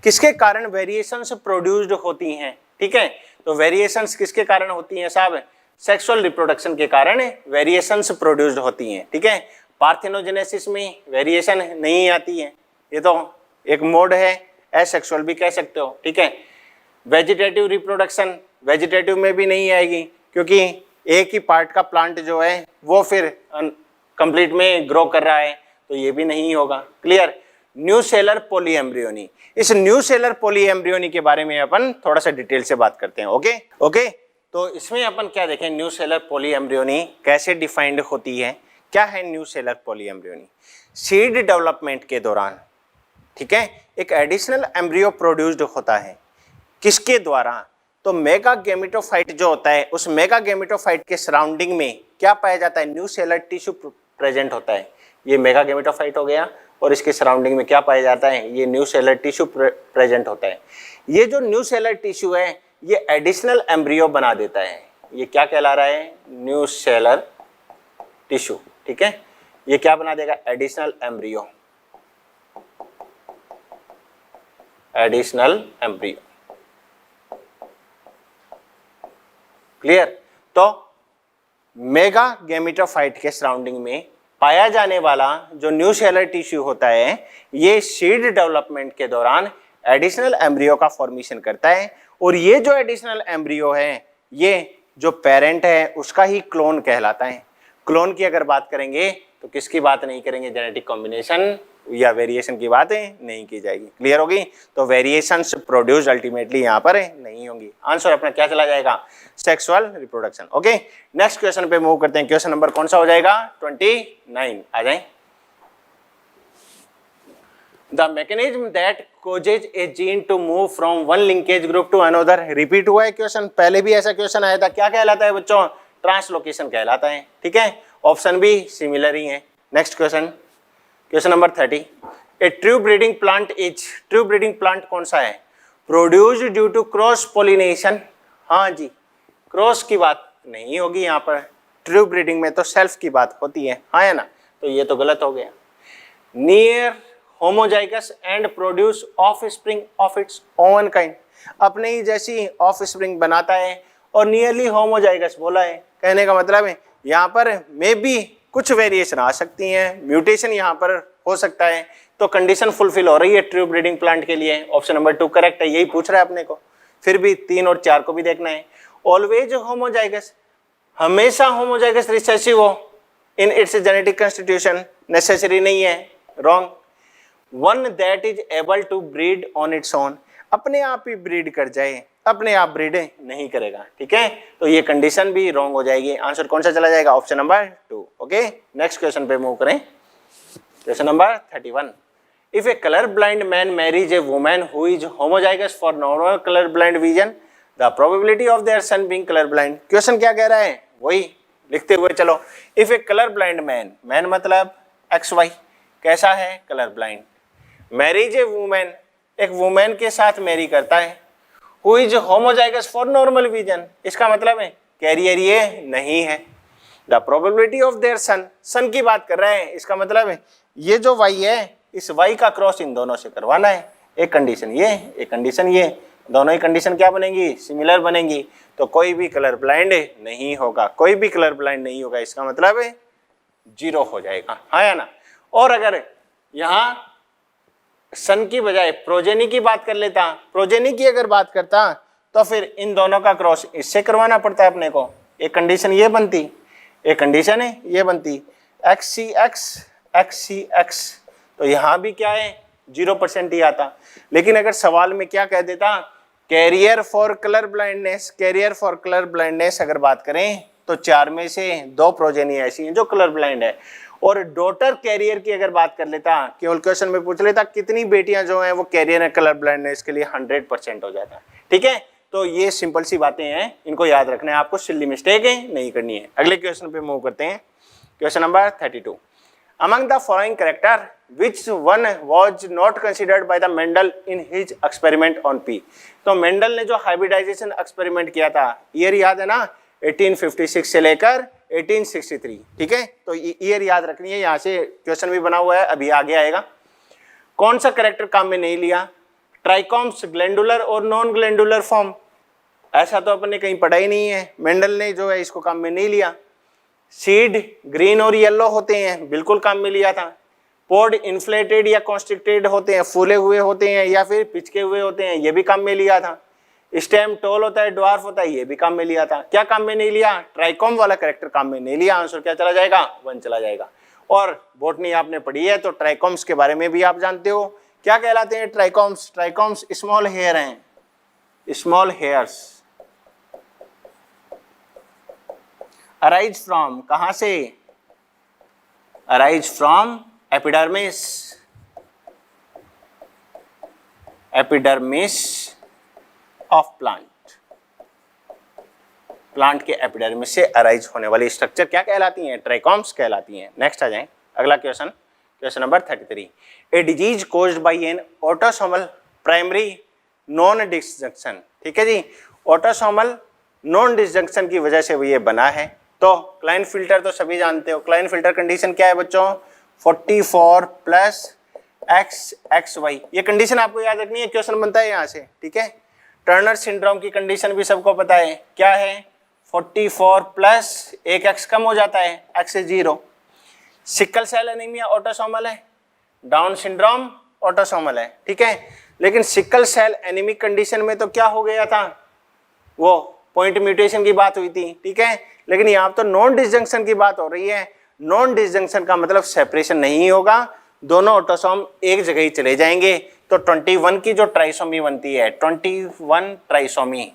किसके कारण वेरिएशंस प्रोड्यूस्ड होती हैं। ठीक है, तो वेरिएशंस किसके कारण होती हैं साहब, सेक्सुअल रिप्रोडक्शन के कारण वेरिएशंस प्रोड्यूस्ड होती हैं। ठीक है, पार्थेनोजेनेसिस में वेरिएशन नहीं आती है, ये तो एक मोड है, एसेक्सुअल भी कह सकते हो। ठीक है, वेजिटेटिव रिप्रोडक्शन, वेजिटेटिव में भी नहीं आएगी, क्योंकि एक ही पार्ट का प्लांट जो है वो फिर कंप्लीट में ग्रो कर रहा है, तो ये भी नहीं होगा। क्लियर। न्यू सेलर पॉलीएम्ब्रियोनी, इस न्यू सेलर पॉलीएम्ब्रियोनी के बारे में अपन थोड़ा सा डिटेल से बात करते हैं। ओके, तो इसमें अपन क्या देखें, न्यू सेलर पॉलीएम्ब्रियोनी कैसे डिफाइंड होती है, क्या है new seller polyembryony. Seed development के दौरान, ठीक है, एक एडिशनल एम्ब्रियो प्रोड्यूस्ड होता है, किसके द्वारा, तो मेगा गेमेटोफाइट जो होता है, उस मेगा गेमेटोफाइट के सराउंडिंग में क्या पाया जाता है, न्यू सेलर टिश्यू प्रेजेंट होता है। ये मेगा गेमेटोफाइट हो गया, और इसके सराउंडिंग में क्या पाया जाता है, ये न्यू सेलर टिश्यू प्रेजेंट होता है। ये जो न्यू सेलर टिश्यू है ये एडिशनल एम्ब्रियो बना देता है, ये क्या कहला रहा है, न्यू सेलर टिश्यू। ठीक है, ये क्या बना देगा, additional embryo, additional embryo. Clear. तो मेगा गेमेटोफाइट के सराउंडिंग में पाया जाने वाला जो न्यू सेलर टिश्यू होता है, ये सीड डेवलपमेंट के दौरान एडिशनल एम्ब्रियो का फॉर्मेशन करता है, और ये जो एडिशनल एम्ब्रियो है ये जो पेरेंट है उसका ही क्लोन कहलाता है। क्लोन की अगर बात करेंगे तो किसकी बात नहीं करेंगे, जेनेटिक कॉम्बिनेशन या वेरिएशन की बातें नहीं की जाएगी। क्लियर होगी। तो वेरिएशंस प्रोड्यूस अल्टीमेटली यहाँ पर नहीं होंगी। आंसर अपना क्या चला जाएगा, sexual reproduction. Okay, next question पे मूव करते हैं। क्वेश्चन नंबर कौन सा हो जाएगा, 29 आ जाए। The mechanism that causes a gene to move from one linkage group to another, repeat हुआ है क्वेश्चन, पहले भी ऐसा क्वेश्चन आया था, क्या कहलाता है बच्चों, ट्रांसलोकेशन कहलाता है। ठीक है, ऑप्शन भी सिमिलर ही है। Next question, question number 30, a true breeding plant is, true breeding plant कौन सा है? Produced due to cross pollination, हाँ जी, क्रॉस की बात नहीं होगी यहाँ पर, ट्रू ब्रीडिंग में तो सेल्फ की बात होती है, हाँ है ना, तो ये तो गलत हो गया। Near homozygous and produce of spring of its own kind, अपने ही जैसी ऑफ स्प्रिंग बनाता है, और नियरली होमोजाइगस बोला है, कहने का मतलब है यहाँ पर मे बी कुछ वेरिएशन आ सकती हैं, म्यूटेशन यहाँ पर हो सकता है, तो कंडीशन फुलफिल हो रही है ट्रू ब्रीडिंग प्लांट के लिए। ऑप्शन नंबर 2 करेक्ट है, यही पूछ रहा है अपने को, फिर भी 3 और 4 को भी देखना है। ऑलवेज होमोजाइगस, हमेशा होमोजाइगस रिसेसिव हो in its genetic constitution, necessary नहीं है, wrong. One that is able to breed on its own, अपने आप ही ब्रीड कर जाए, अपने आप ब्रीड नहीं करेगा, ठीक है, तो ये कंडीशन भी रॉन्ग हो जाएगी। आंसर कौन सा चला जाएगा? Option number 2। Okay, next question पे मूव करें, question number 31, if a colour blind man marries a woman who is homozygous for normal colour blind vision, the probability of their son being colour blind. Question क्या कह रहा है वही लिखते हुए चलो। If a colour blind man, man मतलब XY, कैसा है? Colour blind, marries a women, एक वुमेन के साथ मैरी करता है, who is homozygous for normal vision, इसका मतलब है कैरियर ये नहीं है। द प्रोबेबिलिटी ऑफ देयर सन, सन की बात कर रहे हैं, इसका मतलब है ये जो Y है, इस Y का क्रॉस इन दोनों से करवाना है। एक कंडीशन ये, एक कंडीशन ये, दोनों ही कंडीशन क्या बनेंगी? सिमिलर बनेंगी, तो कोई भी कलर ब्लाइंड नहीं होगा, कोई भी कलर ब्लाइंड नहीं होगा, इसका मतलब है 0 हो जाएगा, हाँ या ना। और अगर यहाँ सन की बजाय प्रोजेनी की बात कर लेता, प्रोजेनी की अगर बात करता, तो फिर इन दोनों का क्रॉस इससे करवाना पड़ता है अपने को। एक कंडीशन ये बनती, एक कंडीशन है ये बनती, XCX, तो यहाँ भी क्या है 0% ही आता। लेकिन अगर सवाल में क्या कह देता, carrier for colour blindness, carrier for colour blindness अगर बात करें तो 4 में से 2 प्रोजेनी ऐसी हैं जो कलर ब्लाइंड है। और डॉटर कैरियर की अगर बात कर लेता, केवल क्वेश्चन में पूछ लेता कितनी बेटियां जो हैं वो कैरियर है कलर ब्लाइंडनेस के लिए, 100% हो जाता, ठीक है। तो ये सिंपल सी बातें हैं, इनको याद रखना है आपको, सिली मिस्टेक है नहीं करनी है। अगले क्वेश्चन पे मूव करते हैं, question number 32, among the following character which one was not considered by the Mendel in his experiment on P. तो मेंडल ने जो हाइब्रिडाइजेशन एक्सपेरिमेंट किया था, ईयर याद है ना, 1856 से लेकर 1863, ठीक है, तो ईयर याद रखनी है, यहाँ से क्वेश्चन भी बना हुआ है, अभी आगे आएगा। कौन सा कैरेक्टर काम में नहीं लिया? ट्राइकोम्स, ग्लैंडुलर और नॉन ग्लैंडुलर फॉर्म, ऐसा तो अपन ने कहीं पढ़ा ही नहीं है, मेंडल ने जो है इसको काम में नहीं लिया। सीड ग्रीन और येलो होते हैं, बिल्कुल काम में लिया था। पोड इन्फ्लेटेड या कॉन्स्ट्रिक्टेड होते हैं, फूले हुए होते हैं या फिर पिचके हुए होते हैं, ये भी काम में लिया था। स्टेम टॉल होता है, ड्वार्फ होता है, ये भी काम में लिया था। क्या काम में नहीं लिया? ट्राइकोम वाला कैरेक्टर काम में नहीं लिया। आंसर क्या चला जाएगा? 1 चला जाएगा। और बॉटनी आपने पढ़ी है तो ट्राइकोम्स के बारे में भी आप जानते हो, क्या कहलाते हैं ट्राइकोम्स? ट्राइकोम्स स्मॉल हेयर हैं, स्मॉल हेयर्स। अराइज फ्रॉम, कहां से? Arise from epidermis, epidermis of plant, plant के एपिडर्मिस से अराइज होने वाली स्ट्रक्चर क्या कहलाती हैं? ट्राइकोम्स कहलाती हैं। नेक्स्ट आ जाएं, अगला question, question number 33, a disease caused by N autosomal primary non disjunction, ठीक है जी, ऑटोसोमल नॉन डिसजंक्शन की वजह से वो ये बना है। तो क्लाइनफिल्टर तो सभी जानते हो, क्लाइनफिल्टर कंडीशन क्या है बच्चों? 44 प्लस XXY, ये कंडीशन आपको याद रखनी है, क्वेश्चन बनता है यहाँ से, ठीक है। टर्नर सिंड्रोम की कंडीशन भी सबको पता है, क्या है? 44 प्लस 1x कम हो जाता है, x is 0। Sickle cell anaemia autosomal है, डाउन सिंड्रोम ऑटोसोमल है, ठीक है। लेकिन सिकल सेल एनीमिक कंडीशन में तो क्या हो गया था, वो पॉइंट म्यूटेशन की बात हुई थी, ठीक है। लेकिन यहाँ तो नॉन डिसजंक्शन की बात हो रही है। नॉन डिसजंक्शन का मतलब सेपरेशन नहीं होगा, दोनों ऑटोसोम एक जगह ही चले जाएंगे। तो 21 की जो ट्राइसोमी बनती है, 21 ट्राइसोमी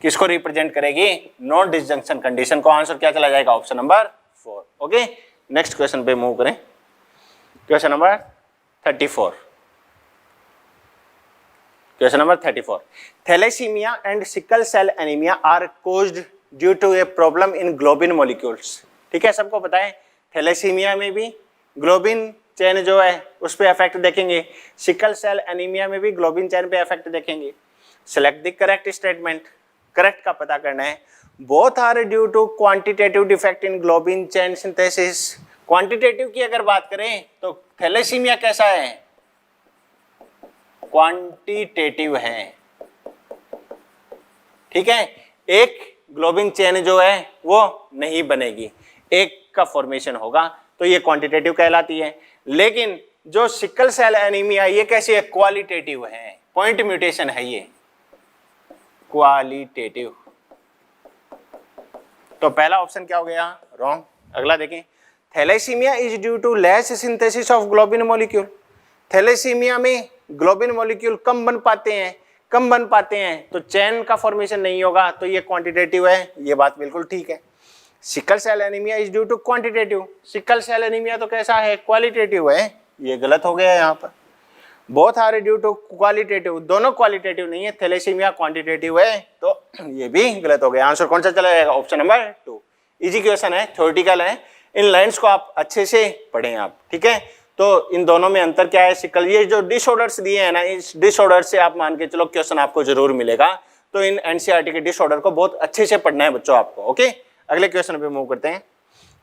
किसको रिप्रेजेंट करेगी? नॉन डिसजंक्शन कंडीशन को। आंसर क्या चला जाएगा? Option number 4। Okay, next question पे मूव करें, question number 34, question number 34, thalassaemia and sickle cell anaemia are caused due to a problem in globin molecules. ठीक है, सबको पता है। थैलेसीमिया में भी ग्लोबिन चेन जो है उस पर इफेक्ट देखेंगे, सिकल सेल एनीमिया में भी ग्लोबिन चेन पे इफेक्ट देखेंगे। Select the correct statement, correct का पता करना है। Both are due to quantitative defect in globin chain synthesis. Quantitative की अगर बात करें तो थैलेसीमिया कैसा है, क्वांटिटेटिव है, ठीक है। एक ग्लोबिन चेन जो है वो नहीं बनेगी, एक का फॉर्मेशन होगा, तो ये क्वांटिटेटिव कहलाती है। लेकिन जो सिकल सेल एनीमिया ये कैसी है, क्वालिटेटिव है, पॉइंट म्यूटेशन है ये, क्वालिटेटिव। तो पहला ऑप्शन क्या हो गया, रॉन्ग। अगला देखें, thalassaemia is due to less synthesis of globin molecule. Thalassaemia में ग्लोबिन मॉलिक्यूल कम बन पाते हैं तो चेन का फॉर्मेशन नहीं होगा, तो ये क्वांटिटेटिव है, ये बात बिल्कुल ठीक है। Sickle cell anaemia is due to quantitative, sickle cell anaemia तो कैसा है, क्वालिटेटिव है, ये गलत हो गया यहाँ पर। Both are due to qualitative, दोनों क्वालिटेटिव नहीं है, थैलेसीमिया क्वांटिटेटिव है, तो ये भी गलत हो गया। आंसर कौन सा चला जाएगा, ऑप्शन नंबर 2। इजी क्वेश्चन है, थ्योरेटिकल है, इन लाइन्स को आप अच्छे से पढ़ें आप, ठीक है। तो इन दोनों में अंतर क्या है, सिकल, ये जो डिसऑर्डर्स दिए हैं ना, इस डिसऑर्डर से आप मान के चलो क्वेश्चन आपको जरूर मिलेगा, तो इन एनसीईआरटी के डिसऑर्डर को बहुत अच्छे से पढ़ना है बच्चों आपको, ओके। अगले क्वेश्चन पे मूव करते हैं,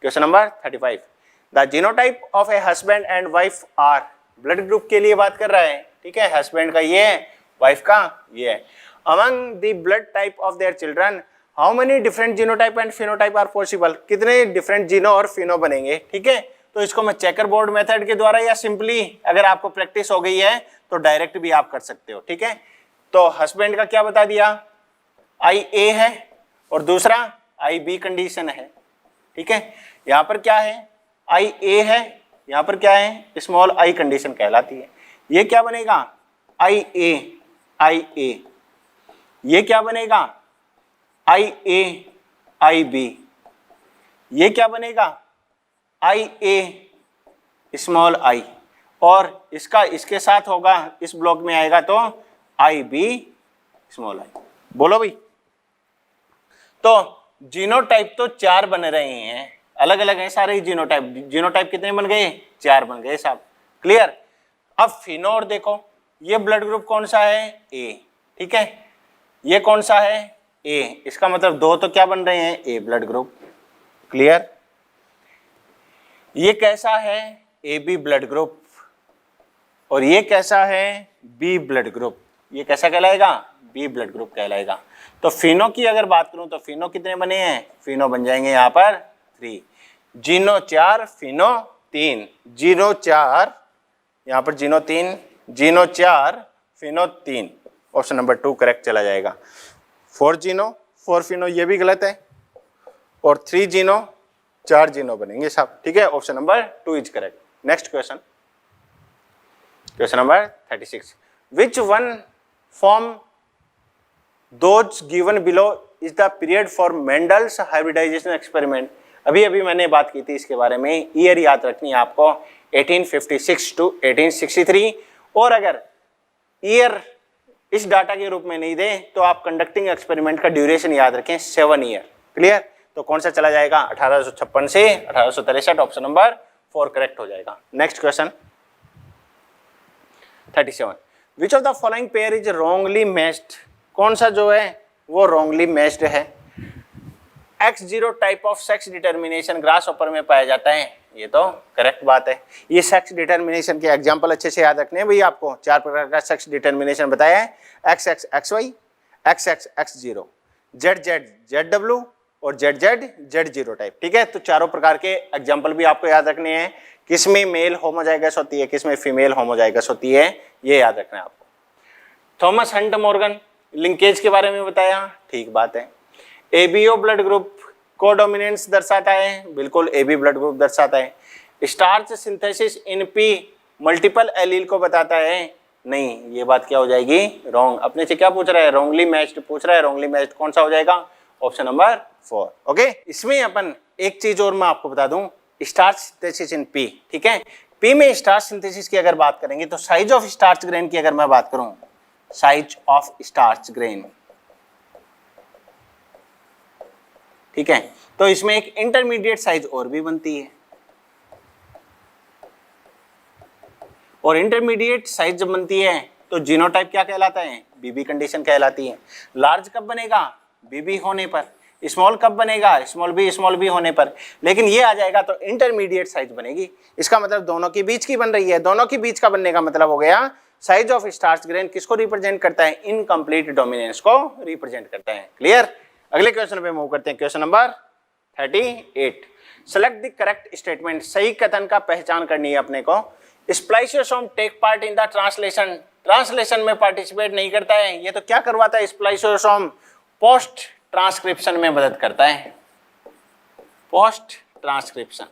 question number 35। The genotype of a husband and wife are, blood group के लिए बात कर रहा है, ठीक है, हस्बैंड का ये है, वाइफ का ये है। Among the blood type of their children how many different genotype and phenotype are possible, कितने डिफरेंट जीनो और फिनो बनेंगे, ठीक है। तो इसको मैं चेकर बोर्ड मेथड के द्वारा या सिंपली अगर आपको प्रैक्टिस हो गई है तो डायरेक्ट भी आप कर सकते हो, ठीक है। तो हस्बैंड का क्या बता दिया, IA है और दूसरा IB कंडीशन है, ठीक है। यहाँ पर क्या है, IA है, यहाँ पर क्या है, स्मॉल I कंडीशन कहलाती है। ये क्या बनेगा, IA, ये क्या बनेगा, IB, ये क्या बनेगा, IA स्मॉल I, और इसका इसके साथ होगा, इस ब्लॉक में आएगा तो IB स्मॉल I। बोलो भाई, तो जीनोटाइप तो 4 बन रहे हैं, अलग अलग हैं सारे जीनोटाइप। जीनोटाइप कितने बन गए, 4 बन गए साहब, क्लियर। अब फिनो और देखो, ये ब्लड ग्रुप कौन सा है, A, ठीक है, ये कौन सा है, A, इसका मतलब 2 तो क्या बन रहे हैं, A ब्लड ग्रुप, क्लियर। ये कैसा है, AB ब्लड ग्रुप, और ये कैसा है, B ब्लड ग्रुप, ये कैसा कहलाएगा, B ब्लड ग्रुप कहलाएगा। तो फिनो की अगर बात करूं तो फिनो कितने बने हैं, फिनो बन जाएंगे यहाँ पर 3, जीनो 4 फिनो 3, जीनो 4 यहाँ पर जीनो 3, जीनो 4 फिनो 3, ऑप्शन नंबर 2 करेक्ट चला जाएगा। 4 जीनो 4 फिनो ये भी गलत है, और 3 जीनो 4 जीनो बनेंगे साहब, ठीक है, option number 2 is correct. Next question, question number 36। Which one from those given below is the period for Mendel's hybridization experiment. अभी अभी मैंने बात की थी इसके बारे में, ईयर याद रखनी है आपको, 1856 टू 1863, और अगर ईयर इस डाटा के रूप में नहीं दे तो आप कंडक्टिंग एक्सपेरिमेंट का ड्यूरेशन याद रखें, 7 ईयर, क्लियर। तो कौन सा चला जाएगा, 1856 से 1863, ऑप्शन नंबर 4 करेक्ट हो जाएगा। Next question 37। Which of the following pair is wrongly matched, कौन सा जो है वो रॉन्गली मैच्ड है। X0 type of sex determination grasshopper में पाया जाता है, ये तो करेक्ट बात है। ये सेक्स डिटर्मिनेशन के एग्जाम्पल अच्छे से याद रखने हैं भैया, आपको 4 प्रकार का सेक्स डिटर्मिनेशन बताया है, XX XY, XX X0, ZZ ZW और ZZ Z0 टाइप, ठीक है। तो चारों प्रकार के एग्जाम्पल भी आपको याद रखने हैं, किसमें मेल होमोजाइगस होती है, किसमें फीमेल होमोजाइगस होती है, ये याद रखना है आपको। थॉमस हंट मॉर्गन लिंकेज के बारे में बताया, ठीक बात है। ABO ब्लड ग्रुप को डोमिनेंस दर्शाता है, बिल्कुल AB ब्लड ग्रुप दर्शाता है। Starch synthesis in P multiple allele को बताता है, नहीं, ये बात क्या हो जाएगी, रॉन्ग। अपने से क्या पूछ रहा है, रॉन्गली मैच्ड पूछ रहा है, रॉन्गली मैच्ड कौन सा हो जाएगा, ऑप्शन नंबर 4, ओके। इसमें अपन एक चीज और मैं आपको बता दूं, स्टार्च सिंथेसिस इन P, ठीक है। P में स्टार्च सिंथेसिस की अगर बात करेंगे तो साइज ऑफ स्टार्च ग्रेन की अगर मैं बात करूं, साइज ऑफ स्टार्च ग्रेन, ठीक है। तो इसमें एक इंटरमीडिएट साइज और भी बनती है, और इंटरमीडिएट साइज जब बनती है तो जीनोटाइप क्या कहलाता है, बीबी कंडीशन कहलाती है। लार्ज कब बनेगा, बीबी होने पर। स्मॉल कब बनेगा, स्मॉल बी होने पर। लेकिन ये आ जाएगा तो इंटरमीडिएट साइज बनेगी। इसका मतलब दोनों के बीच की बन रही है। दोनों के बीच का बनने का मतलब हो गया साइज ऑफ स्टार्च ग्रेन किसको रिप्रेजेंट करता है, इनकम्प्लीट डोमिनेंस को रिप्रेजेंट करता है। क्लियर। अगले क्वेश्चन पे मूव करते हैं। Question number 38। Select the correct statement. सही कथन का पहचान करनी है अपने को। Spliceosome take part in the translation. Translation में पार्टिसिपेट नहीं करता है, ये तो क्या करवाता है स्प्लाइसियोसोम, पोस्ट ट्रांसक्रिप्शन में मदद करता है। पोस्ट ट्रांसक्रिप्शन,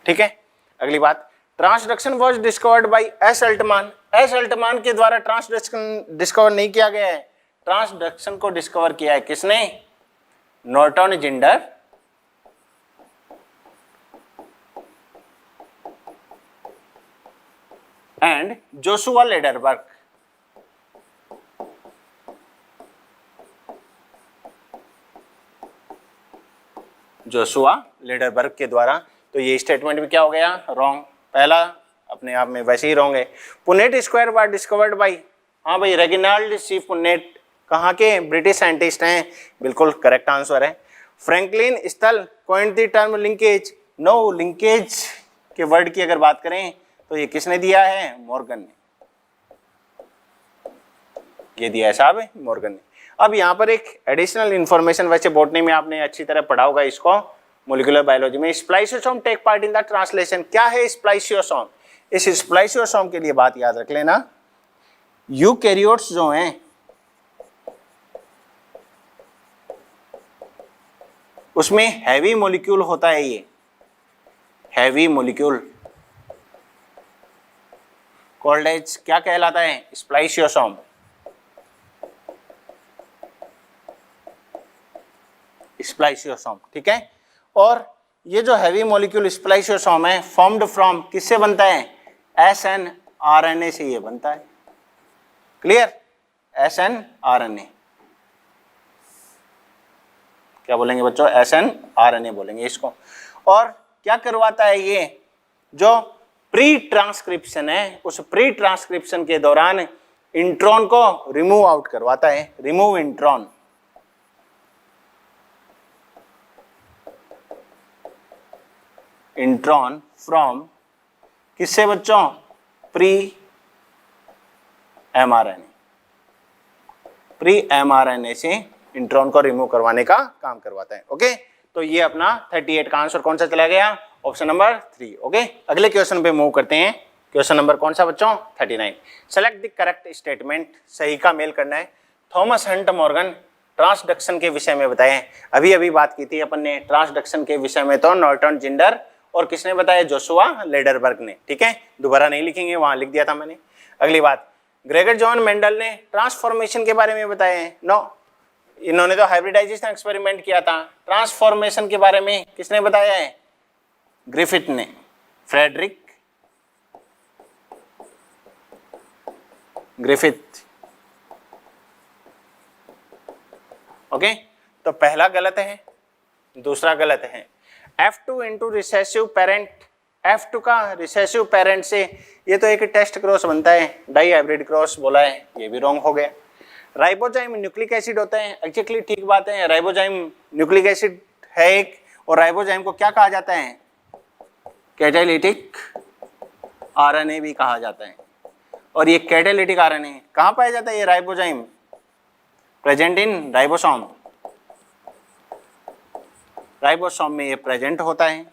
ठीक है। अगली बात, transduction was discovered by S Altman. S Altman के द्वारा ट्रांसडक्शन डिस्कवर नहीं किया गया है, ट्रांसडक्शन को डिस्कवर किया है किसने, Norton Zinder and Joshua Lederberg. Joshua Lederberg के द्वारा। तो ये स्टेटमेंट भी क्या हो गया, रॉन्ग। पहला अपने आप में वैसे ही रॉन्ग है। Punnett square was discovered by, हाँ भाई, रेगिनाल्ड सी पुनेट, कहाँ के, ब्रिटिश साइंटिस्ट हैं, बिल्कुल करेक्ट आंसर है। Franklin Stahl coined the term linkage. No, linkage के वर्ड की अगर बात करें तो ये किसने दिया है, मॉर्गन ने, ये दिया है साहब मॉर्गन ने। अब यहाँ पर एक एडिशनल इंफॉर्मेशन, वैसे बॉटनी में आपने अच्छी तरह पढ़ा होगा इसको, मोलिकुलर बायोलॉजी में। Spliceosome take part in the translation. क्या है स्प्लाइसियोसोम, इस स्प्लाइसियोसोम के लिए बात याद रख लेना, यूकैरियोट्स जो हैं उसमें हैवी मॉलिक्यूल होता है, ये हैवी मॉलिक्यूल कॉल्ड एज क्या कहलाता है, स्प्लाइसियोसोम। स्प्लाइसियोसोम, ठीक है। और ये जो हैवी मॉलिक्यूल स्प्लाइसियोसोम है फॉर्म्ड फ्रॉम, किससे बनता है, SNRNA से ये बनता है। क्लियर, SNRNA क्या बोलेंगे बच्चों, SNRNA बोलेंगे इसको। और क्या करवाता है ये, जो प्री ट्रांसक्रिप्शन है, उस प्री ट्रांसक्रिप्शन के दौरान इंट्रॉन को रिमूव आउट करवाता है, रिमूव इंट्रॉन। इंट्रॉन फ्रॉम किससे बच्चों, प्री mRNA, प्री mRNA से इंट्रॉन को रिमूव करवाने का काम करवाता है। ओके, तो ये अपना 38 का आंसर कौन सा चला गया, ऑप्शन नंबर 3। ओके, अगले क्वेश्चन पे मूव करते हैं। क्वेश्चन नंबर कौन सा बच्चों, 39। Select the correct statement. सही का मेल करना है। थॉमस हंट मॉर्गन ट्रांसडक्शन के विषय में बताएं। अभी अभी बात की थी अपन ने ट्रांसडक्शन के विषय में, तो नॉर्टन जिंडर और किसने बताया, जोशुआ लेडरबर्ग ने, ठीक है। दोबारा नहीं लिखेंगे, वहां लिख दिया था मैंने। अगली बात, ग्रेगर जॉन मेंडल ने ट्रांसफॉर्मेशन के बारे में बताया है। नो, इन्होंने तो हाइब्रिडाइजेशन एक्सपेरिमेंट किया था। ट्रांसफॉर्मेशन के बारे में किसने बताया है, ग्रिफिथ ने, फ्रेडरिक ग्रिफिथ। ओके, तो पहला गलत है, दूसरा गलत है। F2 into recessive parent, F2 का रिसेसिव पेरेंट से ये तो एक टेस्ट क्रॉस बनता है, डाई हाइब्रिड क्रॉस बोला है, ये भी रॉन्ग हो गया। राइबोजाइम न्यूक्लिक एसिड होता है, एक्चुअली ठीक बात है, राइबोजाइम न्यूक्लिक एसिड है एक, और राइबोजाइम को क्या कहा जाता है, कैटालिटिक RNA भी कहा जाता है। और ये कैटालिटिक RNA कहाँ पाया जाता है, ये ribozyme present in ribosome, ribosome में ये प्रेजेंट होता है।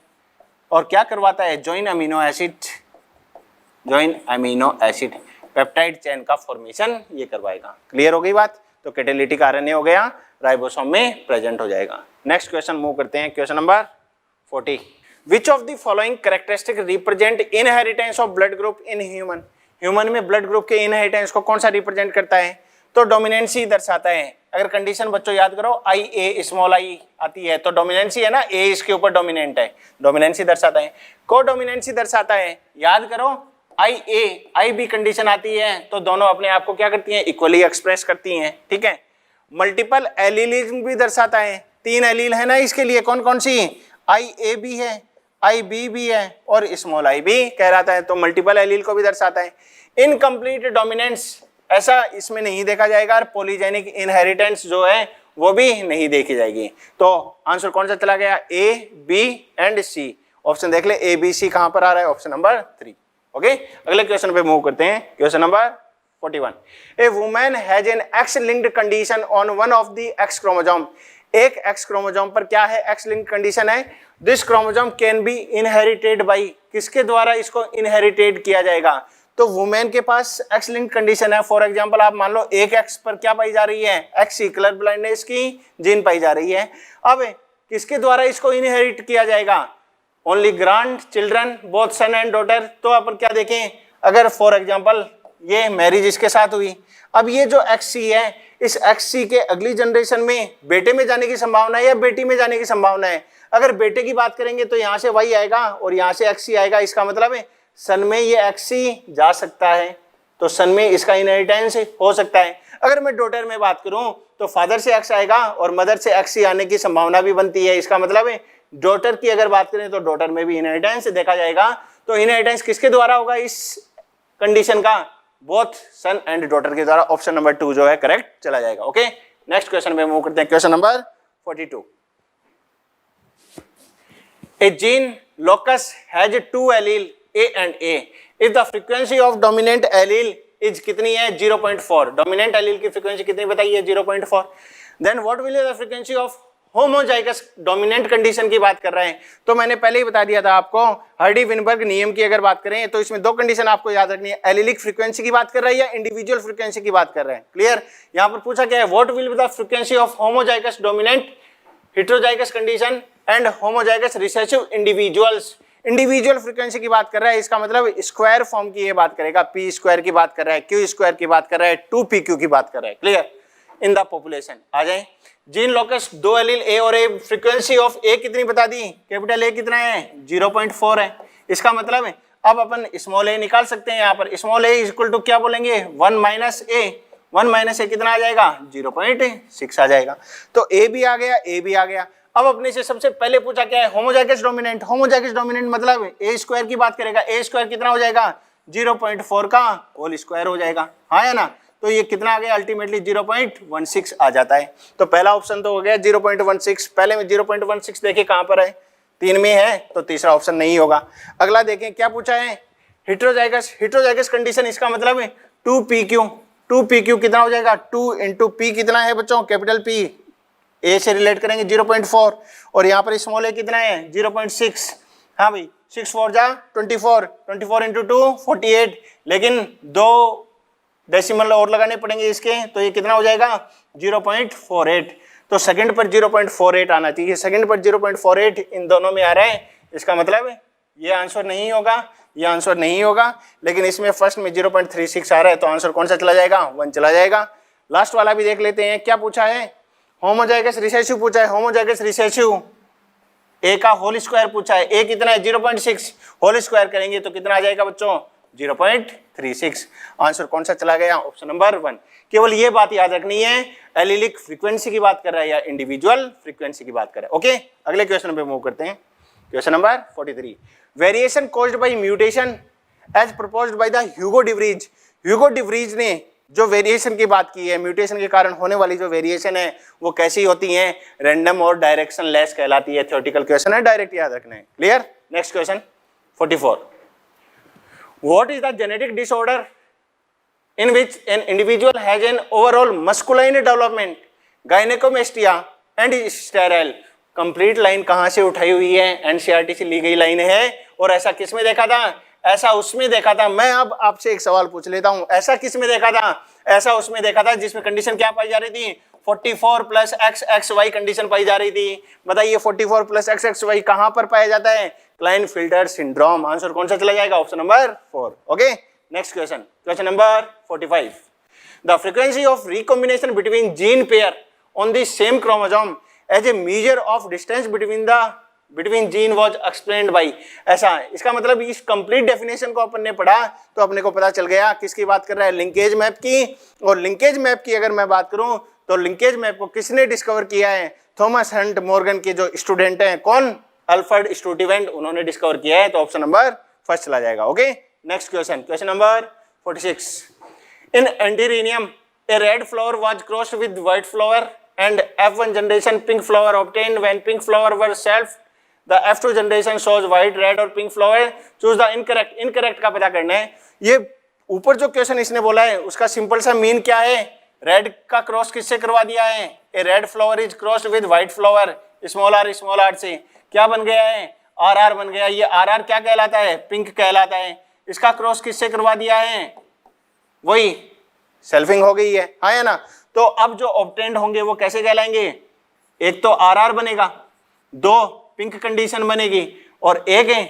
और क्या करवाता है, join amino acid, join amino acid peptide chain का फॉर्मेशन ये करवाएगा। क्लियर हो गई बात। तो कैटालिटिक RNA हो गया, राइबोसोम में प्रेजेंट हो जाएगा। नेक्स्ट क्वेश्चन मूव करते हैं। Question number 40। Which of the following characteristic represent inheritance of blood group in human. Human में ब्लड ग्रुप के इनहेरिटेंस को कौन सा रिप्रेजेंट करता है, तो डोमिनेंसी दर्शाता है। अगर कंडीशन बच्चों याद करो, IA स्मॉल i आती है तो डोमिनेंसी है ना, A इसके ऊपर डोमिनेंट है, डोमिनेंसी दर्शाता है। को डोमिनेंसी दर्शाता है, याद करो, आई बी कंडीशन आती है तो दोनों अपने आप को क्या करती हैं, इक्वली एक्सप्रेस करती हैं, ठीक है। मल्टीपल एलीलिज्म भी दर्शाता है, 3 एलील है ना इसके लिए, कौन कौन सी, आई ए भी है, आई बी भी है और स्मॉल आई भी कहलाता है, तो मल्टीपल एलील को भी दर्शाता है। इनकम्प्लीट डोमिनेंस ऐसा इसमें नहीं देखा जाएगा, और पॉलीजेनिक इनहेरिटेंस जो है वो भी नहीं देखी जाएगी। तो आंसर कौन सा चला गया, A B and C. Option देख ले, ए बी सी कहां पर आ रहा है, ऑप्शन नंबर 3। ओके, अगले क्वेश्चन पे मूव करते हैं, question number 41। A woman has an X linked condition on one of the x chromosome. एक एक्स क्रोमोसोम पर क्या है, एक्स लिंक्ड कंडीशन है। This chromosome can be inherited by, किसके द्वारा इसको इनहेरिटेड किया जाएगा, तो वुमेन के पास एक्स लिंक्ड कंडीशन है। फॉर एग्जांपल आप मान लो एक एक्स पर क्या पाई जा रही है, एक्स कलर ब्लाइंडनेस की जीन पाई जा रही है। अब किसके द्वारा इसको इनहेरिट किया जाएगा, only grandchildren both son and daughter. तो अपन क्या देखें, अगर फॉर एग्जांपल ये मैरिज इसके साथ हुई, अब ये जो एक्ससी है, इस एक्ससी के अगली जनरेशन में बेटे में जाने की संभावना है या बेटी में जाने की संभावना है। अगर बेटे की बात करेंगे तो यहाँ से वाई आएगा और यहाँ से एक्ससी आएगा, इसका मतलब है सन में ये एक्ससी जा सकता है, तो सन में इसका इनहेरिटेंस हो सकता है। अगर मैं डॉटर में बात करूं तो फादर से एक्स आएगा और मदर से एक्ससी आने की संभावना भी बनती है, इसका मतलब है डॉटर की अगर बात करें तो डॉटर में भी इनहेरिटेंस देखा जाएगा। तो इनहेरिटेंस किसके द्वारा होगा इस कंडीशन का, बोथ सन एंड डॉटर के द्वारा। ऑप्शन नंबर 2 जो है करेक्ट चला जाएगा। ओके, नेक्स्ट क्वेश्चन पे मूव करते हैं, question number 42। A gene locus has 2 allele A and A. If the frequency of dominant allele is कितनी है, 0.4. डोमिनेंट एलील की फ्रीक्वेंसी कितनी बताइए, 0.4. Then what will be the frequency of homozygous dominant condition की बात कर रहे हैं। तो मैंने पहले ही बता दिया था आपको, हर्डी विनबर्ग नियम की अगर बात करें तो इसमें 2 कंडीशन आपको याद रखनी है, एलिलिक फ्रीक्वेंसी की बात कर रहे हैं या इंडिविजुअल फ्रीक्वेंसी की बात कर रहे हैं। क्लियर, यहाँ पर पूछा क्या है, what will be the frequency of homozygous dominant heterozygous condition and homozygous recessive individuals. Individual frequency की बात कर रहा है, इसका मतलब स्क्वायर फॉर्म की ये बात करेगा, पी स्क्वायर की बात कर रहा है, क्यू स्क्वायर की बात कर रहा है, 2pq की बात कर रहा है। क्लियर, इन द पॉपुलेशन आ जाए। जीन लोकस 2 एलील ए और ए, फ्रीक्वेंसी ऑफ ए कितनी बता दी, कैपिटल ए कितना है, 0.4 है। इसका मतलब है अब अपन स्मॉल ए निकाल सकते हैं, यहाँ पर स्मॉल ए इक्वल टू क्या बोलेंगे, 1 माइनस ए। 1 माइनस ए कितना आ जाएगा, 0.6 आ जाएगा। तो ए भी आ गया, ए भी आ गया। अब अपने से सबसे पहले पूछा क्या है, होमोजाइगस डोमिनेंट। होमोजाइगस डोमिनेंट मतलब ए स्क्वायर की बात करेगा, ए स्क्वायर कितना हो जाएगा, 0.4 का होल स्क्वायर हो जाएगा, हाँ है ना। तो ये कितना आ गया, अल्टीमेटली 0.16 आ जाता है। तो पहला ऑप्शन तो हो गया 0.16। पहले में 0.16 देखे कहां पर है, 3 में है, तो तीसरा ऑप्शन नहीं होगा। अगला देखें क्या पूछा है, हेटेरोजाइगस। हेटेरोजाइगस कंडीशन, इसका मतलब है 2pq। 2pq कितना हो जाएगा, 2 इंटू पी कितना है बच्चों, कैपिटल पी, ए से रिलेट करेंगे 0.4 और यहाँ पर स्मॉल ए कितना है, 0.6। हाँ भाई, 6 4 जा 24, 24 इंटू 2 48, लेकिन 2 डेसिमल और लगाने पड़ेंगे इसके, तो ये कितना हो जाएगा, 0.48। तो सेकंड पर 0.48 आना चाहिए, सेकंड पर 0.48 इन दोनों में आ रहा है, इसका मतलब है ये आंसर नहीं होगा, ये आंसर नहीं होगा। लेकिन इसमें फर्स्ट में 0.36 आ रहा है, तो आंसर कौन सा चला जाएगा, 1 चला जाएगा। लास्ट वाला भी देख लेते हैं, क्या पूछा है, होमोजाइगस रिसेसिव पूछा है। होमोजाइगस रिसेसिव ए का होल स्क्वायर पूछा है, ए कितना है, 0.6, होल स्क्वायर करेंगे तो कितना आ जाएगा बच्चों, 0.36। आंसर कौन सा चला गया, ऑप्शन नंबर 1। केवल ये बात याद रखनी है, एलिलिक फ्रीक्वेंसी की बात कर रहा है या इंडिविजुअल फ्रीक्वेंसी की बात कर रहा है। ओके, अगले क्वेश्चन पे मूव करते हैं, question number 43। Variation caused by mutation as proposed by the Hugo de Vries. Hugo de Vries ने जो वेरिएशन की बात की है, म्यूटेशन के कारण होने वाली जो वेरिएशन है वो कैसी होती है, रैंडम और डायरेक्शन लेस कहलाती है। थ्योरेटिकल क्वेश्चन है, डायरेक्ट याद रखना है। Clear, next question 44। What is the genetic disorder in which an individual has an overall masculine development, gynaecomastia and sterile. Complete line कहां से उठाई हुई है, एनसीईआरटी से ली गई लाइन है। और ऐसा किस में देखा था, ऐसा उसमें देखा था। मैं अब आपसे एक सवाल पूछ लेता हूं, ऐसा किस में देखा था, ऐसा उसमें देखा था जिसमें कंडीशन क्या पाई जा रही थी, 44 प्लस XXY कंडीशन पाई जा रही थी। बताइए 44 प्लस XXY कहां पर पाया जाता है, क्लाइनफिल्टर सिंड्रोम। आंसर कौन सा चला जाएगा, option number 4। Okay, next question, question number 45। The frequency of recombination between gene pair on the same chromosome as a measure of distance between the between gene was explained by, ऐसा है। इसका मतलब इस complete definition को अपन ने पढ़ा तो अपने को पता चल गया किसकी बात कर रहा है, लिंकेज मैप की। और लिंकेज मैप की अगर मैं बात करूं तो लिंकेज मैप को किसने डिस्कवर किया है, थॉमस हंट मॉर्गन के जो स्टूडेंट हैं, कौन, अल्फ्रेड स्टुडेवेंट, उन्होंने डिस्कवर किया है। तो ऑप्शन नंबर फर्स्ट चला जाएगा। Okay, next question, question number 46। In antirrhinum a red flower was crossed with white flower and F1 generation pink flower obtained when pink flower were self, the F2 generation shows white, red और pink flower, choose the incorrect। incorrect का पता करना है। ये ऊपर जो question इसने बोला है उसका सिंपल सा मीन क्या है, रेड का क्रॉस किससे करवा दिया है, a red flower is crossed with white flower, small R से क्या बन गया है, आर आर बन गया। ये आर आर क्या कहलाता है, पिंक कहलाता है। इसका क्रॉस किससे करवा दिया है, वही सेल्फिंग हो गई है, हाँ या ना। तो अब जो ऑब्टेन्ड होंगे वो कैसे कहलाएंगे, एक तो आर आर बनेगा, दो पिंक कंडीशन बनेगी और एक है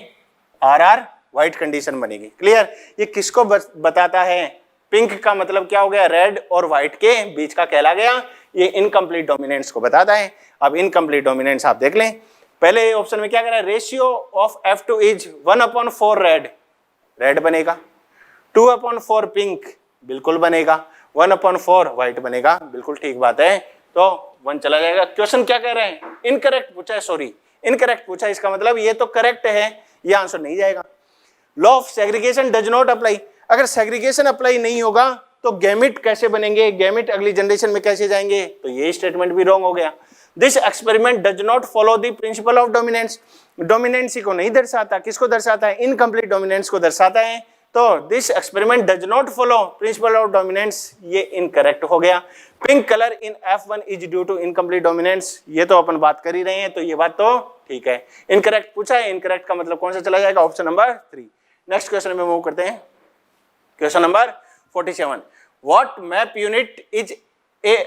आर आर व्हाइट कंडीशन बनेगी। क्लियर। ये किसको बताता है, पिंक का मतलब क्या हो गया, रेड और व्हाइट के बीच का कहला गया। ये इनकम्प्लीट डोमिनेंस को बताता है। अब इनकम्प्लीट डोमिनेंस आप देख लें। पहले ऑप्शन में क्या कह रहा है, ratio of F2 is 1/4 red, red बनेगा, 2/4 पिंक बिल्कुल बनेगा, 1/4 व्हाइट बनेगा, बिल्कुल ठीक बात है। तो 1 चला जाएगा। क्वेश्चन क्या कह रहे हैं, इनकरेक्ट पूछा है, सॉरी इनकरेक्ट पूछा है, इसका मतलब ये तो करेक्ट है, ये आंसर नहीं जाएगा। Law of segregation does not apply, अगर सेग्रीगेशन अप्लाई नहीं होगा तो गैमिट कैसे बनेंगे, गैमिट अगली जनरेशन में कैसे जाएंगे, तो ये स्टेटमेंट भी रॉन्ग हो गया। This experiment does not follow the principal of dominance, dominancy को नहीं दर्शाता, किसको दर्शाता है, इनकम्प्लीट डोमिनेंस को दर्शाता है। तो this experiment does not follow principle of dominance, ये इनकरेक्ट हो गया। Pink colour in F1 is due to incomplete dominance, ये तो अपन बात कर ही रहे हैं, तो ये बात तो ठीक है। इनकरेक्ट पूछा है, इनकरेक्ट का मतलब कौन सा चला जाएगा, ऑप्शन नंबर 3। नेक्स्ट क्वेश्चन में मूव करते हैं, question number 47। What map unit is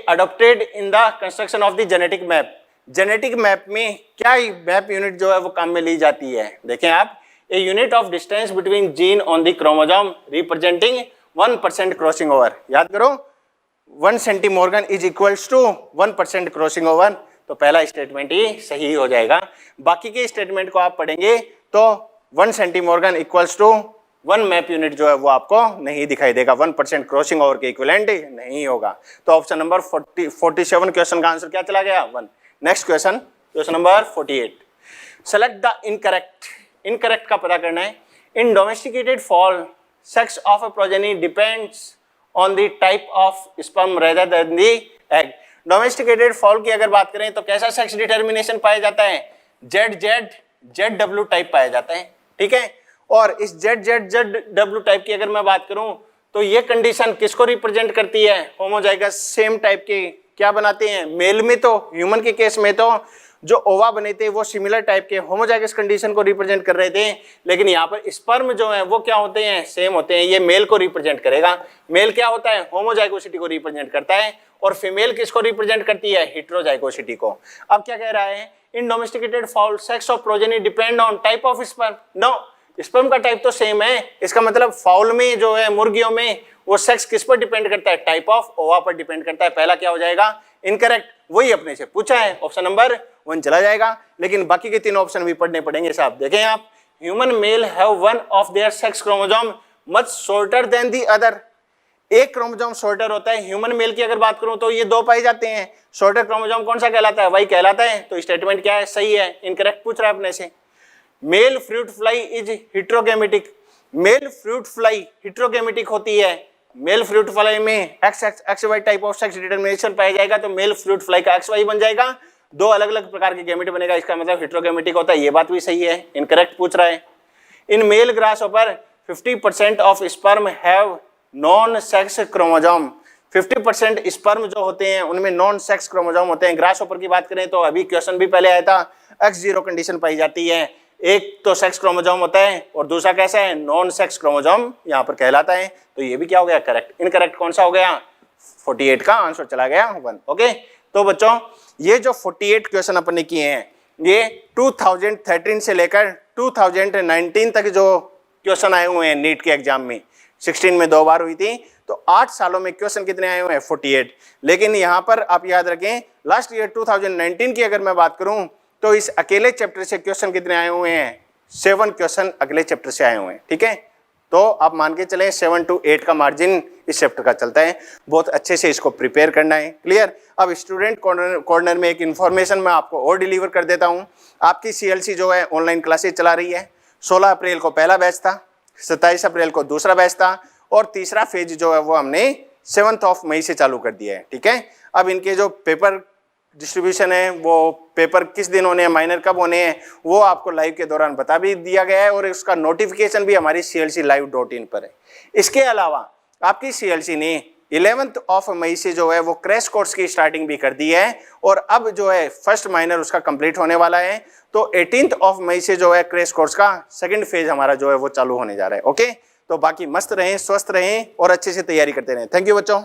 adopted in the construction of the genetic map, genetic map में क्या मैप यूनिट जो है वो काम में ली जाती है। देखें आप, a unit of distance between gene on the chromosome representing 1% crossing over, याद करो 1 centimorgan is equals to 1% crossing over, तो पहला स्टेटमेंट ही सही हो जाएगा। बाकी के स्टेटमेंट को आप पढ़ेंगे तो 1 सेंटीमॉर्गन इक्वल्स टू 1 मैप यूनिट जो है वो आपको नहीं दिखाई देगा, 1% क्रॉसिंग ओवर के इक्विवेलेंट नहीं होगा। तो ऑप्शन नंबर 47 क्वेश्चन का आंसर क्या चला गया, 1। Next question, question number 48। Select the incorrect, incorrect का पता करना है। In domesticated fowl sex of a progeny depends on the type of sperm rather than the egg. Domesticated fowl की अगर बात करें तो कैसा सेक्स डिटर्मिनेशन पाया जाता है, ZZZW टाइप पाया जाता है, ठीक है। और इस ZZZW टाइप की अगर मैं बात करूं तो ये कंडीशन किसको रिप्रेजेंट करती है, होमोजाइगस सेम टाइप के क्या बनाते हैं, मेल में तो, ह्यूमन के केस में तो जो ओवा बने थे वो सिमिलर टाइप के होमोजाइगस कंडीशन को रिप्रेजेंट कर रहे थे, लेकिन यहाँ पर स्पर्म जो है वो क्या होते हैं, सेम होते हैं। ये मेल को रिप्रेजेंट करेगा। मेल क्या होता है, होमोजाइगोसिटी को रिप्रेजेंट करता है, और फीमेल किसको रिप्रेजेंट करती है, हेटेरोजाइगोसिटी को। अब क्या कह रहा है, in domesticated fowl sex of progeny depend on type of sperm. No, sperm का टाइप तो सेम है, इसका मतलब फाउल में जो है, मुर्गियों में, वो सेक्स किस पर डिपेंड करता है, टाइप ऑफ ओवा पर डिपेंड करता है। पहला क्या हो जाएगा, इनकरेक्ट, वही अपने से पूछा है, ऑप्शन नंबर 1 चला जाएगा। लेकिन बाकी के 3 ऑप्शन भी पढ़ने पड़ेंगे साहब। देखें आप, human male have one of their sex chromosome much shorter than the other, एक क्रोमोसोम शॉर्टर होता है। ह्यूमन मेल की अगर बात करूं तो ये 2 पाए जाते हैं। शॉर्टर क्रोमोसोम कौन सा कहलाता है, वही कहलाता है। तो स्टेटमेंट क्या है, सही है। इनकरेक्ट पूछ रहा है अपने से। Male fruit fly is heterogametic, male fruit fly heterogametic होती है। मेल फ्रूट फ्लाई में XY type of sex determination पाया जाएगा, तो मेल फ्रूट फ्लाई का XY बन जाएगा, 2 अलग अलग प्रकार के गैमेट बनेगा, इसका मतलब हेटेरोगैमेटिक होता है। ये बात भी सही है। इनकरेक्ट पूछ रहा है। In male grasshopper 50% of sperm have non sex chromosome, 50% sperm जो होते हैं उनमें नॉन सेक्स क्रोमोसोम होते हैं। ग्रासहॉपर की बात करें तो अभी क्वेश्चन भी पहले आया था, X0 कंडीशन पाई जाती है। एक तो सेक्स क्रोमोसोम होता है और दूसरा कैसा है, नॉन सेक्स क्रोमोसोम यहाँ पर कहलाता है। तो ये भी क्या हो गया, करेक्ट। इनकरेक्ट कौन सा हो गया, 48 का आंसर चला गया 1। ओके, तो बच्चों ये जो 48 क्वेश्चन अपन ने किए हैं, ये 2013 से लेकर 2019 तक जो क्वेश्चन आए हुए हैं नीट के एग्जाम में। 16 में 2 बार हुई थी, तो 8 सालों में क्वेश्चन कितने आए हुए हैं, 48। लेकिन यहाँ पर आप याद रखें, लास्ट ईयर 2019 की अगर मैं बात करूं तो इस अकेले चैप्टर से क्वेश्चन कितने आए हुए हैं? 7 क्वेश्चन अगले चैप्टर से आए हुए हैं। ठीक है, तो आप मान के चलें 7 to 8 का मार्जिन इस चैप्टर का चलता है। बहुत अच्छे से इसको प्रिपेयर करना है। क्लियर? अब स्टूडेंट कॉर्नर में एक इन्फॉर्मेशन मैं आपको और डिलीवर कर देता हूँ। आपकी CLC जो है ऑनलाइन क्लासेज चला रही है। 16 अप्रैल को पहला बैच था, 27 अप्रैल को दूसरा बैच था और तीसरा फेज जो है वो हमने 7 मई से चालू कर दिया है। ठीक है, अब इनके जो पेपर डिस्ट्रीब्यूशन है, वो पेपर किस दिन होने हैं, माइनर कब होने हैं, वो आपको लाइव के दौरान बता भी दिया गया है और उसका नोटिफिकेशन भी हमारी CLClive.in पर है। इसके अलावा आपकी CLC ने 11 मई से जो है वो क्रैश कोर्स की स्टार्टिंग भी कर दी है और अब जो है फर्स्ट माइनर उसका कंप्लीट होने वाला है। तो 18 मई से जो है क्रैश कोर्स का सेकंड फेज हमारा जो है वो चालू होने जा रहा है। ओके, तो बाकी मस्त रहें, स्वस्थ रहें और अच्छे से तैयारी करते रहें। थैंक यू बच्चों।